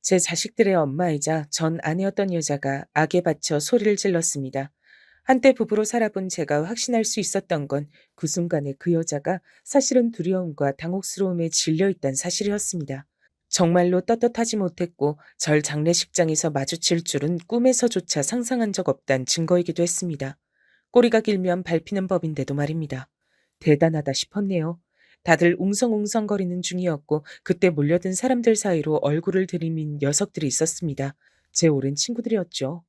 [SPEAKER 3] 제 자식들의 엄마이자 전 아내였던 여자가 악에 받쳐 소리를 질렀습니다. 한때 부부로 살아본 제가 확신할 수 있었던 건 그 순간에 그 여자가 사실은 두려움과 당혹스러움에 질려있다는 사실이었습니다. 정말로 떳떳하지 못했고 절 장례식장에서 마주칠 줄은 꿈에서조차 상상한 적 없단 증거이기도 했습니다. 꼬리가 길면 밟히는 법인데도 말입니다. 대단하다 싶었네요. 다들 웅성웅성거리는 중이었고 그때 몰려든 사람들 사이로 얼굴을 들이민 녀석들이 있었습니다. 제 오랜 친구들이었죠.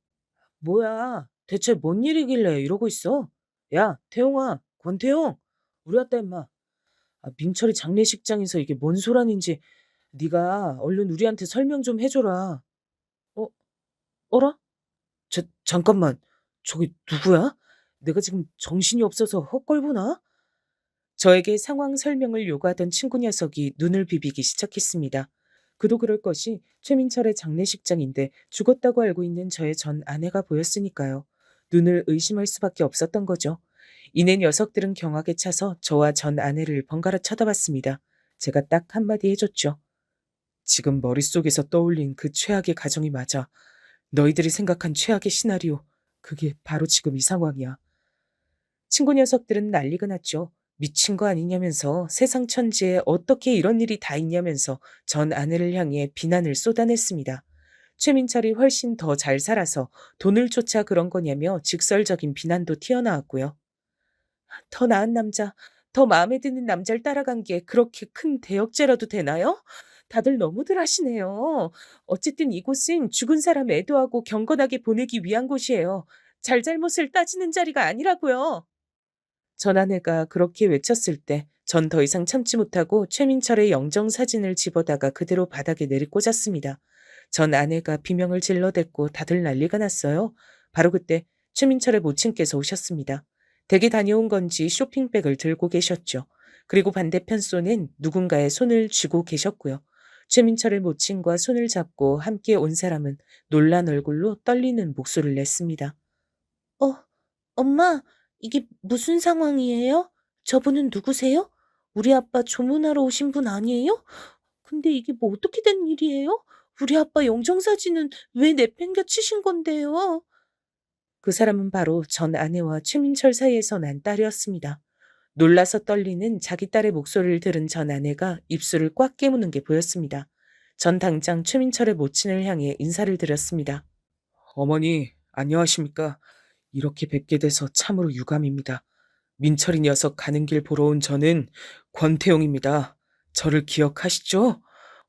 [SPEAKER 3] 뭐야, 대체 뭔 일이길래 이러고 있어? 야, 태용아, 권태용, 우리 왔다 임마. 민철이 장례식장에서 이게 뭔 소란인지 네가 얼른 우리한테 설명 좀 해줘라. 어, 어라? 잠깐만, 저기 누구야? 내가 지금 정신이 없어서 헛걸보나? 저에게 상황 설명을 요구하던 친구 녀석이 눈을 비비기 시작했습니다. 그도 그럴 것이 최민철의 장례식장인데 죽었다고 알고 있는 저의 전 아내가 보였으니까요. 눈을 의심할 수밖에 없었던 거죠. 이내 녀석들은 경악에 차서 저와 전 아내를 번갈아 쳐다봤습니다. 제가 딱 한마디 해줬죠. 지금 머릿속에서 떠올린 그 최악의 가정이 맞아. 너희들이 생각한 최악의 시나리오. 그게 바로 지금 이 상황이야. 친구 녀석들은 난리가 났죠. 미친 거 아니냐면서 세상 천지에 어떻게 이런 일이 다 있냐면서 전 아내를 향해 비난을 쏟아냈습니다. 최민철이 훨씬 더 잘 살아서 돈을 쫓아 그런 거냐며 직설적인 비난도 튀어나왔고요. 더 나은 남자, 더 마음에 드는 남자를 따라간 게 그렇게 큰 대역죄라도 되나요? 다들 너무들 하시네요. 어쨌든 이곳은 죽은 사람 애도하고 경건하게 보내기 위한 곳이에요. 잘잘못을 따지는 자리가 아니라고요. 전 아내가 그렇게 외쳤을 때 전 더 이상 참지 못하고 최민철의 영정사진을 집어다가 그대로 바닥에 내리꽂았습니다. 전 아내가 비명을 질러댔고 다들 난리가 났어요. 바로 그때 최민철의 모친께서 오셨습니다. 댁에 다녀온 건지 쇼핑백을 들고 계셨죠. 그리고 반대편 손엔 누군가의 손을 쥐고 계셨고요. 최민철의 모친과 손을 잡고 함께 온 사람은 놀란 얼굴로 떨리는 목소리를 냈습니다. 엄마, 이게 무슨 상황이에요? 저분은 누구세요? 우리 아빠 조문하러 오신 분 아니에요? 근데 이게 뭐 어떻게 된 일이에요? 우리 아빠 영정사진은 왜 내팽개치신 건데요? 그 사람은 바로 전 아내와 최민철 사이에서 난 딸이었습니다. 놀라서 떨리는 자기 딸의 목소리를 들은 전 아내가 입술을 꽉 깨무는 게 보였습니다. 전 당장 최민철의 모친을 향해 인사를 드렸습니다. 어머니, 안녕하십니까? 이렇게 뵙게 돼서 참으로 유감입니다. 민철이 녀석 가는 길 보러 온 저는 권태용입니다. 저를 기억하시죠?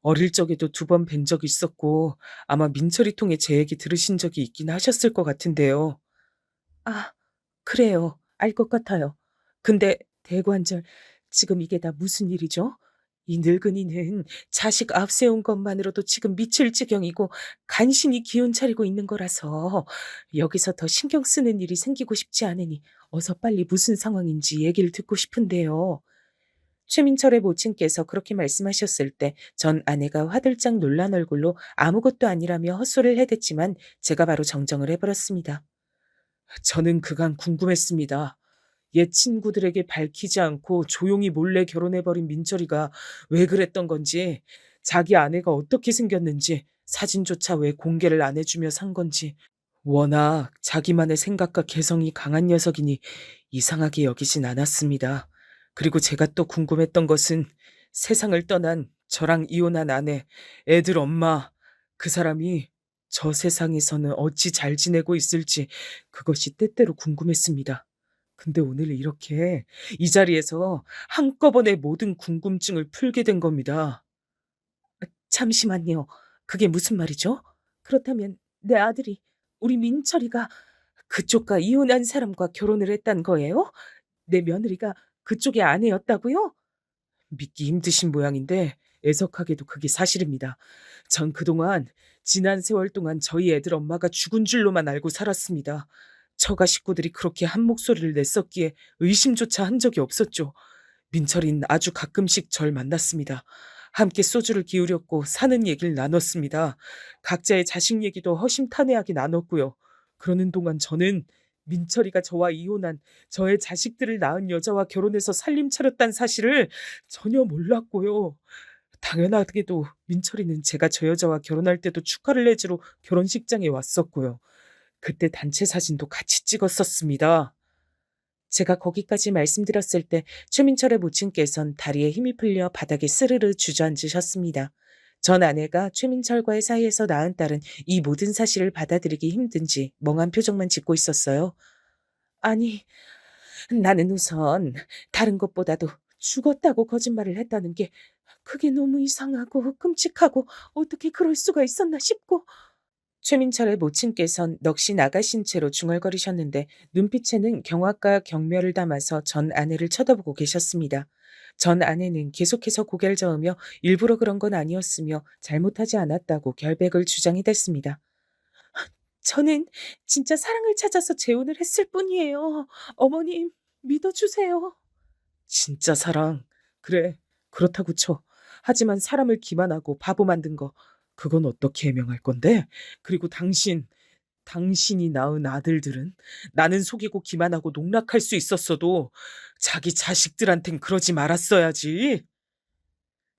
[SPEAKER 3] 어릴 적에도 2번 뵌 적이 있었고 아마 민철이 통해 제 얘기 들으신 적이 있긴 하셨을 것 같은데요. 아, 그래요. 알 것 같아요. 근데 대관절, 지금 이게 다 무슨 일이죠? 이 늙은이는 자식 앞세운 것만으로도 지금 미칠 지경이고 간신히 기운 차리고 있는 거라서 여기서 더 신경 쓰는 일이 생기고 싶지 않으니 어서 빨리 무슨 상황인지 얘기를 듣고 싶은데요. 최민철의 모친께서 그렇게 말씀하셨을 때 전 아내가 화들짝 놀란 얼굴로 아무것도 아니라며 헛소리를 해댔지만 제가 바로 정정을 해버렸습니다. 저는 그간 궁금했습니다. 옛 친구들에게 밝히지 않고 조용히 몰래 결혼해버린 민철이가 왜 그랬던 건지, 자기 아내가 어떻게 생겼는지, 사진조차 왜 공개를 안 해주며 산 건지. 워낙 자기만의 생각과 개성이 강한 녀석이니 이상하게 여기진 않았습니다. 그리고 제가 또 궁금했던 것은 세상을 떠난 저랑 이혼한 아내, 애들 엄마, 그 사람이 저 세상에서는 어찌 잘 지내고 있을지 그것이 때때로 궁금했습니다. 근데 오늘 이렇게 이 자리에서 한꺼번에 모든 궁금증을 풀게 된 겁니다. 잠시만요. 그게 무슨 말이죠? 그렇다면 내 아들이, 우리 민철이가 그쪽과 이혼한 사람과 결혼을 했단 거예요? 내 며느리가 그쪽의 아내였다고요? 믿기 힘드신 모양인데 애석하게도 그게 사실입니다. 전 그동안 지난 세월 동안 저희 애들 엄마가 죽은 줄로만 알고 살았습니다. 처가 식구들이 그렇게 한 목소리를 냈었기에 의심조차 한 적이 없었죠. 민철이는 아주 가끔씩 절 만났습니다. 함께 소주를 기울였고 사는 얘기를 나눴습니다. 각자의 자식 얘기도 허심탄회하게 나눴고요. 그러는 동안 저는 민철이가 저와 이혼한 저의 자식들을 낳은 여자와 결혼해서 살림 차렸다는 사실을 전혀 몰랐고요. 당연하게도 민철이는 제가 저 여자와 결혼할 때도 축하를 해주러 결혼식장에 왔었고요. 그때 단체 사진도 같이 찍었었습니다. 제가 거기까지 말씀드렸을 때 최민철의 모친께선 다리에 힘이 풀려 바닥에 스르르 주저앉으셨습니다. 전 아내가 최민철과의 사이에서 낳은 딸은 이 모든 사실을 받아들이기 힘든지 멍한 표정만 짓고 있었어요. 아니, 나는 우선 다른 것보다도 죽었다고 거짓말을 했다는 게 그게 너무 이상하고 끔찍하고 어떻게 그럴 수가 있었나 싶고. 최민철의 모친께선 넋이 나가신 채로 중얼거리셨는데 눈빛에는 경악과 경멸을 담아서 전 아내를 쳐다보고 계셨습니다. 전 아내는 계속해서 고개를 저으며 일부러 그런 건 아니었으며 잘못하지 않았다고 결백을 주장이 됐습니다. 저는 진짜 사랑을 찾아서 재혼을 했을 뿐이에요. 어머님, 믿어주세요. 진짜 사랑. 그래, 그렇다고 쳐. 하지만 사람을 기만하고 바보 만든 거, 그건 어떻게 해명할 건데? 그리고 당신이 낳은 아들들은 나는 속이고 기만하고 농락할 수 있었어도 자기 자식들한텐 그러지 말았어야지.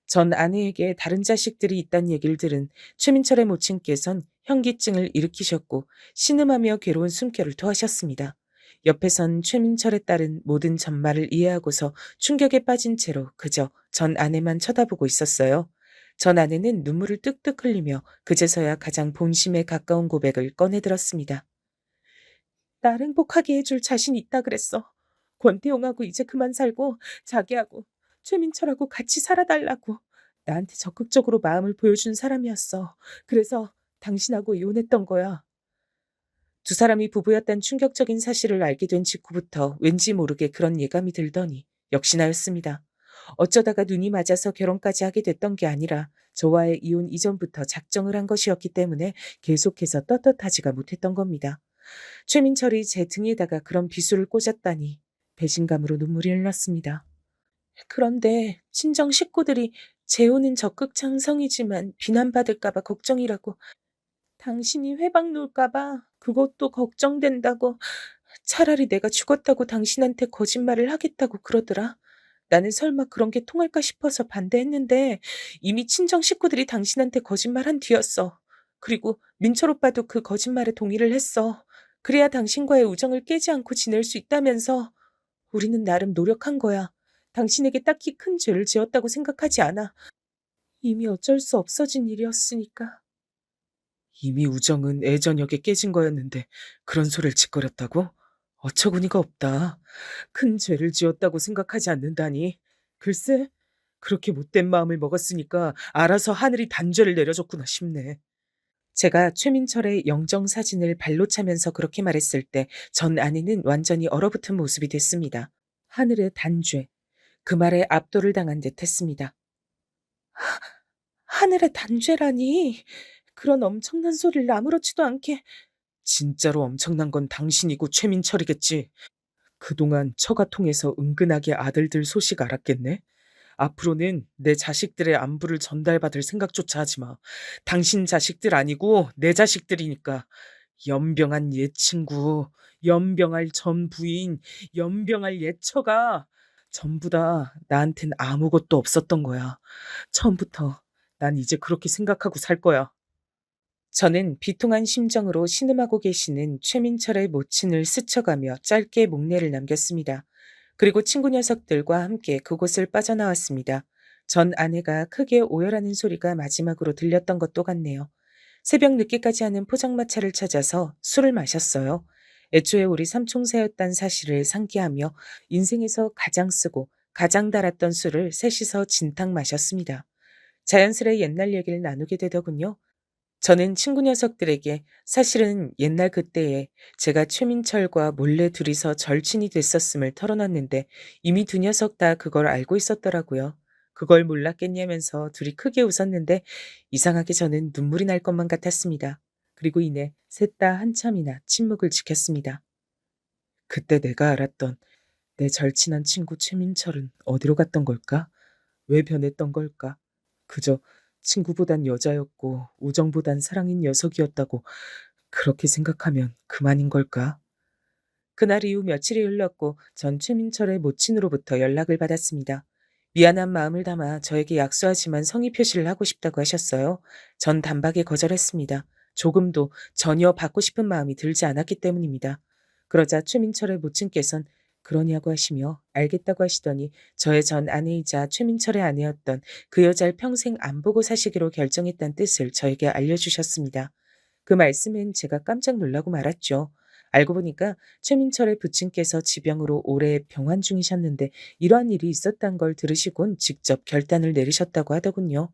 [SPEAKER 3] 전 아내에게 다른 자식들이 있다는 얘기를 들은 최민철의 모친께선 현기증을 일으키셨고 신음하며 괴로운 숨결을 토하셨습니다. 옆에선 최민철의 딸은 모든 전말을 이해하고서 충격에 빠진 채로 그저 전 아내만 쳐다보고 있었어요. 전 아내는 눈물을 뚝뚝 흘리며 그제서야 가장 본심에 가까운 고백을 꺼내들었습니다. 날 행복하게 해줄 자신 있다 그랬어. 권태용하고 이제 그만 살고 자기하고 최민철하고 같이 살아달라고. 나한테 적극적으로 마음을 보여준 사람이었어. 그래서 당신하고 이혼했던 거야. 두 사람이 부부였다는 충격적인 사실을 알게 된 직후부터 왠지 모르게 그런 예감이 들더니 역시나였습니다. 어쩌다가 눈이 맞아서 결혼까지 하게 됐던 게 아니라 저와의 이혼 이전부터 작정을 한 것이었기 때문에 계속해서 떳떳하지가 못했던 겁니다. 최민철이 제 등에다가 그런 비수를 꽂았다니 배신감으로 눈물이 흘렀습니다. 그런데 친정 식구들이 재혼은 적극 찬성이지만 비난받을까봐 걱정이라고, 당신이 회방 놓을까봐 그것도 걱정된다고, 차라리 내가 죽었다고 당신한테 거짓말을 하겠다고 그러더라. 나는 설마 그런 게 통할까 싶어서 반대했는데 이미 친정 식구들이 당신한테 거짓말한 뒤였어. 그리고 민철 오빠도 그 거짓말에 동의를 했어. 그래야 당신과의 우정을 깨지 않고 지낼 수 있다면서. 우리는 나름 노력한 거야. 당신에게 딱히 큰 죄를 지었다고 생각하지 않아. 이미 어쩔 수 없어진 일이었으니까. 이미 우정은 애저녁에 깨진 거였는데 그런 소리를 짓거렸다고? 어처구니가 없다. 큰 죄를 지었다고 생각하지 않는다니. 글쎄, 그렇게 못된 마음을 먹었으니까 알아서 하늘이 단죄를 내려줬구나 싶네. 제가 최민철의 영정 사진을 발로 차면서 그렇게 말했을 때 전 아내는 완전히 얼어붙은 모습이 됐습니다. 하늘의 단죄. 그 말에 압도를 당한 듯 했습니다. 하늘의 단죄라니. 그런 엄청난 소리를 아무렇지도 않게. 진짜로 엄청난 건 당신이고 최민철이겠지. 그동안 처가 통해서 은근하게 아들들 소식 알았겠네. 앞으로는 내 자식들의 안부를 전달받을 생각조차 하지 마. 당신 자식들 아니고 내 자식들이니까. 연병한 옛 친구, 연병할 전 부인, 연병할 옛 처가 전부 다 나한텐 아무것도 없었던 거야. 처음부터 난 이제 그렇게 생각하고 살 거야. 저는 비통한 심정으로 신음하고 계시는 최민철의 모친을 스쳐가며 짧게 목례를 남겼습니다. 그리고 친구 녀석들과 함께 그곳을 빠져나왔습니다. 전 아내가 크게 오열하는 소리가 마지막으로 들렸던 것도 같네요. 새벽 늦게까지 하는 포장마차를 찾아서 술을 마셨어요. 애초에 우리 삼총사였단 사실을 상기하며 인생에서 가장 쓰고 가장 달았던 술을 셋이서 진탕 마셨습니다. 자연스레 옛날 얘기를 나누게 되더군요. 저는 친구 녀석들에게 사실은 옛날 그때에 제가 최민철과 몰래 둘이서 절친이 됐었음을 털어놨는데 이미 두 녀석 다 그걸 알고 있었더라고요. 그걸 몰랐겠냐면서 둘이 크게 웃었는데 이상하게 저는 눈물이 날 것만 같았습니다. 그리고 이내 셋 다 한참이나 침묵을 지켰습니다. 그때 내가 알았던 내 절친한 친구 최민철은 어디로 갔던 걸까? 왜 변했던 걸까? 그저 친구보단 여자였고 우정보단 사랑인 녀석이었다고 그렇게 생각하면 그만인 걸까? 그날 이후 며칠이 흘렀고 전 최민철의 모친으로부터 연락을 받았습니다. 미안한 마음을 담아 저에게 약소하지만 성의 표시를 하고 싶다고 하셨어요. 전 단박에 거절했습니다. 조금도 전혀 받고 싶은 마음이 들지 않았기 때문입니다. 그러자 최민철의 모친께선 그러냐고 하시며 알겠다고 하시더니 저의 전 아내이자 최민철의 아내였던 그 여자를 평생 안 보고 사시기로 결정했다는 뜻을 저에게 알려주셨습니다. 그 말씀엔 제가 깜짝 놀라고 말았죠. 알고 보니까 최민철의 부친께서 지병으로 오래 병환 중이셨는데 이러한 일이 있었단 걸 들으시곤 직접 결단을 내리셨다고 하더군요.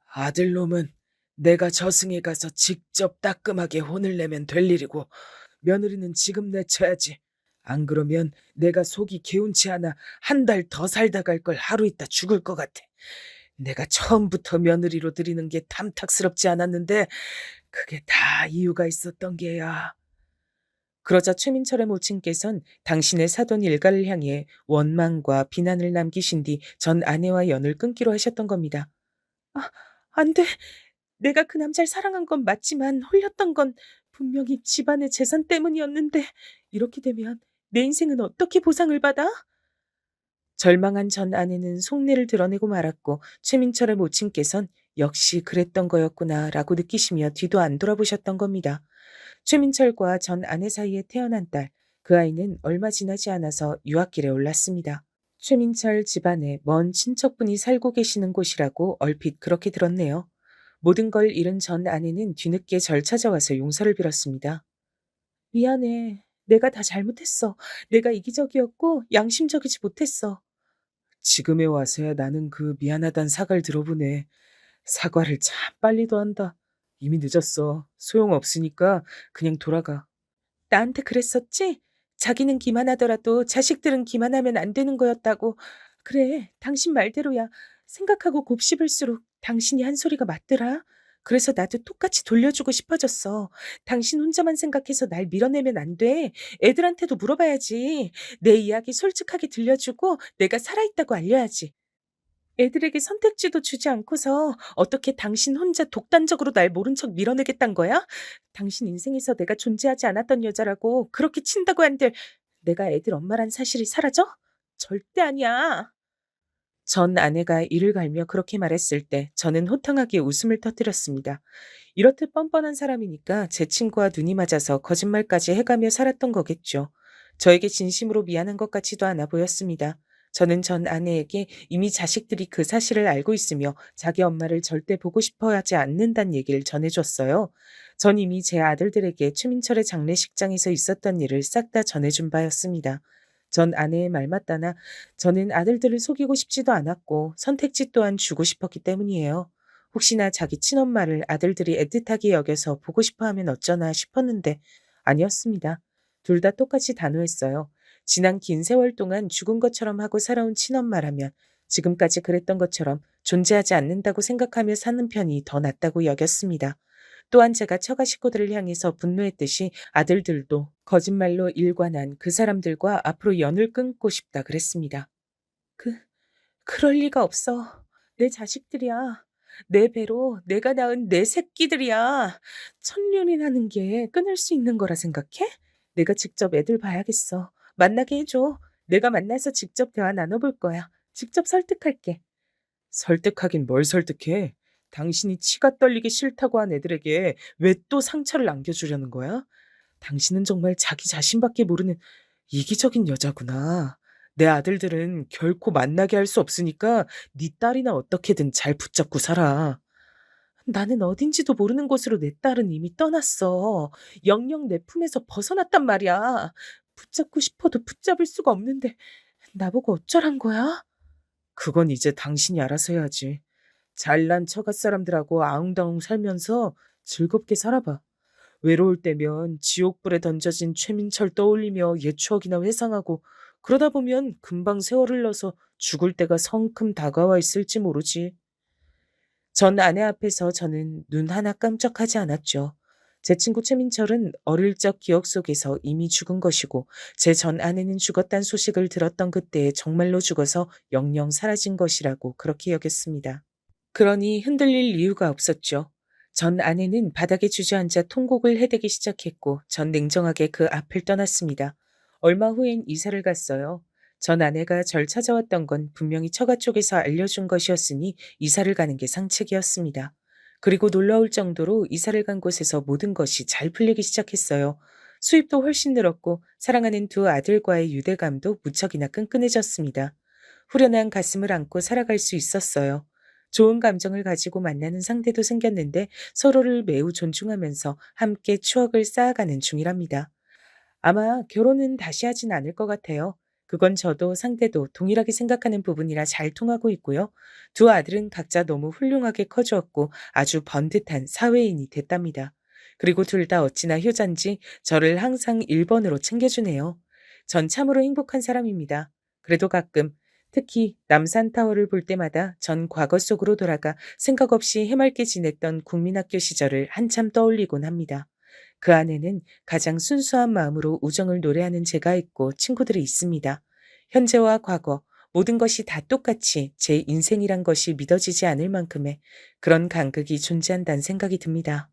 [SPEAKER 3] 아들놈은 내가 저승에 가서 직접 따끔하게 혼을 내면 될 일이고 며느리는 지금 내쳐야지. 안 그러면 내가 속이 개운치 않아 한 달 더 살다 갈 걸 하루 있다 죽을 것 같아. 내가 처음부터 며느리로 들이는 게 탐탁스럽지 않았는데 그게 다 이유가 있었던 게야. 그러자 최민철의 모친께선 당신의 사돈 일가를 향해 원망과 비난을 남기신 뒤 전 아내와 연을 끊기로 하셨던 겁니다. 아, 안 돼. 내가 그 남자를 사랑한 건 맞지만 홀렸던 건 분명히 집안의 재산 때문이었는데 이렇게 되면 내 인생은 어떻게 보상을 받아? 절망한 전 아내는 속내를 드러내고 말았고 최민철의 모친께선 역시 그랬던 거였구나 라고 느끼시며 뒤도 안 돌아보셨던 겁니다. 최민철과 전 아내 사이에 태어난 딸, 그 아이는 얼마 지나지 않아서 유학길에 올랐습니다. 최민철 집안에 먼 친척분이 살고 계시는 곳이라고 얼핏 그렇게 들었네요. 모든 걸 잃은 전 아내는 뒤늦게 절 찾아와서 용서를 빌었습니다. 미안해. 내가 다 잘못했어. 내가 이기적이었고 양심적이지 못했어. 지금에 와서야 나는 그 미안하단 사과를 들어보네. 사과를 참 빨리도 한다. 이미 늦었어. 소용없으니까 그냥 돌아가. 나한테 그랬었지? 자기는 기만하더라도 자식들은 기만하면 안 되는 거였다고. 그래, 당신 말대로야. 생각하고 곱씹을수록 당신이 한 소리가 맞더라. 그래서 나도 똑같이 돌려주고 싶어졌어. 당신 혼자만 생각해서 날 밀어내면 안 돼. 애들한테도 물어봐야지. 내 이야기 솔직하게 들려주고 내가 살아있다고 알려야지. 애들에게 선택지도 주지 않고서 어떻게 당신 혼자 독단적으로 날 모른 척 밀어내겠단 거야? 당신 인생에서 내가 존재하지 않았던 여자라고 그렇게 친다고 한들 내가 애들 엄마란 사실이 사라져? 절대 아니야. 전 아내가 이를 갈며 그렇게 말했을 때 저는 호탕하게 웃음을 터뜨렸습니다. 이렇듯 뻔뻔한 사람이니까 제 친구와 눈이 맞아서 거짓말까지 해가며 살았던 거겠죠. 저에게 진심으로 미안한 것 같지도 않아 보였습니다. 저는 전 아내에게 이미 자식들이 그 사실을 알고 있으며 자기 엄마를 절대 보고 싶어 하지 않는다는 얘기를 전해줬어요. 전 이미 제 아들들에게 최민철의 장례식장에서 있었던 일을 싹 다 전해준 바였습니다. 전 아내의 말 맞다나 저는 아들들을 속이고 싶지도 않았고 선택지 또한 주고 싶었기 때문이에요. 혹시나 자기 친엄마를 아들들이 애틋하게 여겨서 보고 싶어 하면 어쩌나 싶었는데 아니었습니다. 둘 다 똑같이 단호했어요. 지난 긴 세월 동안 죽은 것처럼 하고 살아온 친엄마라면 지금까지 그랬던 것처럼 존재하지 않는다고 생각하며 사는 편이 더 낫다고 여겼습니다. 또한 제가 처가 식구들을 향해서 분노했듯이 아들들도 거짓말로 일관한 그 사람들과 앞으로 연을 끊고 싶다 그랬습니다. 그럴 리가 없어. 내 자식들이야. 내 배로 내가 낳은 내 새끼들이야. 천년이라는 게 끊을 수 있는 거라 생각해? 내가 직접 애들 봐야겠어. 만나게 해줘. 내가 만나서 직접 대화 나눠볼 거야. 직접 설득할게. 설득하긴 뭘 설득해? 당신이 치가 떨리기 싫다고 한 애들에게 왜 또 상처를 안겨주려는 거야? 당신은 정말 자기 자신밖에 모르는 이기적인 여자구나. 내 아들들은 결코 만나게 할 수 없으니까 네 딸이나 어떻게든 잘 붙잡고 살아. 나는 어딘지도 모르는 곳으로 내 딸은 이미 떠났어. 영영 내 품에서 벗어났단 말이야. 붙잡고 싶어도 붙잡을 수가 없는데 나보고 어쩌란 거야? 그건 이제 당신이 알아서 해야지. 잘난 처갓 사람들하고 아웅다웅 살면서 즐겁게 살아봐. 외로울 때면 지옥불에 던져진 최민철 떠올리며 옛 추억이나 회상하고 그러다 보면 금방 세월 흘러서 죽을 때가 성큼 다가와 있을지 모르지. 전 아내 앞에서 저는 눈 하나 깜짝하지 않았죠. 제 친구 최민철은 어릴 적 기억 속에서 이미 죽은 것이고 제 전 아내는 죽었단 소식을 들었던 그때에 정말로 죽어서 영영 사라진 것이라고 그렇게 여겼습니다. 그러니 흔들릴 이유가 없었죠. 전 아내는 바닥에 주저앉아 통곡을 해대기 시작했고 전 냉정하게 그 앞을 떠났습니다. 얼마 후엔 이사를 갔어요. 전 아내가 절 찾아왔던 건 분명히 처가 쪽에서 알려준 것이었으니 이사를 가는 게 상책이었습니다. 그리고 놀라울 정도로 이사를 간 곳에서 모든 것이 잘 풀리기 시작했어요. 수입도 훨씬 늘었고 사랑하는 두 아들과의 유대감도 무척이나 끈끈해졌습니다. 후련한 가슴을 안고 살아갈 수 있었어요. 좋은 감정을 가지고 만나는 상대도 생겼는데 서로를 매우 존중하면서 함께 추억을 쌓아가는 중이랍니다. 아마 결혼은 다시 하진 않을 것 같아요. 그건 저도 상대도 동일하게 생각하는 부분이라 잘 통하고 있고요. 두 아들은 각자 너무 훌륭하게 커주었고 아주 번듯한 사회인이 됐답니다. 그리고 둘 다 어찌나 효자인지 저를 항상 1번으로 챙겨주네요. 전 참으로 행복한 사람입니다. 그래도 가끔 특히 남산타워를 볼 때마다 전 과거 속으로 돌아가 생각 없이 해맑게 지냈던 국민학교 시절을 한참 떠올리곤 합니다. 그 안에는 가장 순수한 마음으로 우정을 노래하는 제가 있고 친구들이 있습니다. 현재와 과거, 모든 것이 다 똑같이 제 인생이란 것이 믿어지지 않을 만큼의 그런 간극이 존재한다는 생각이 듭니다.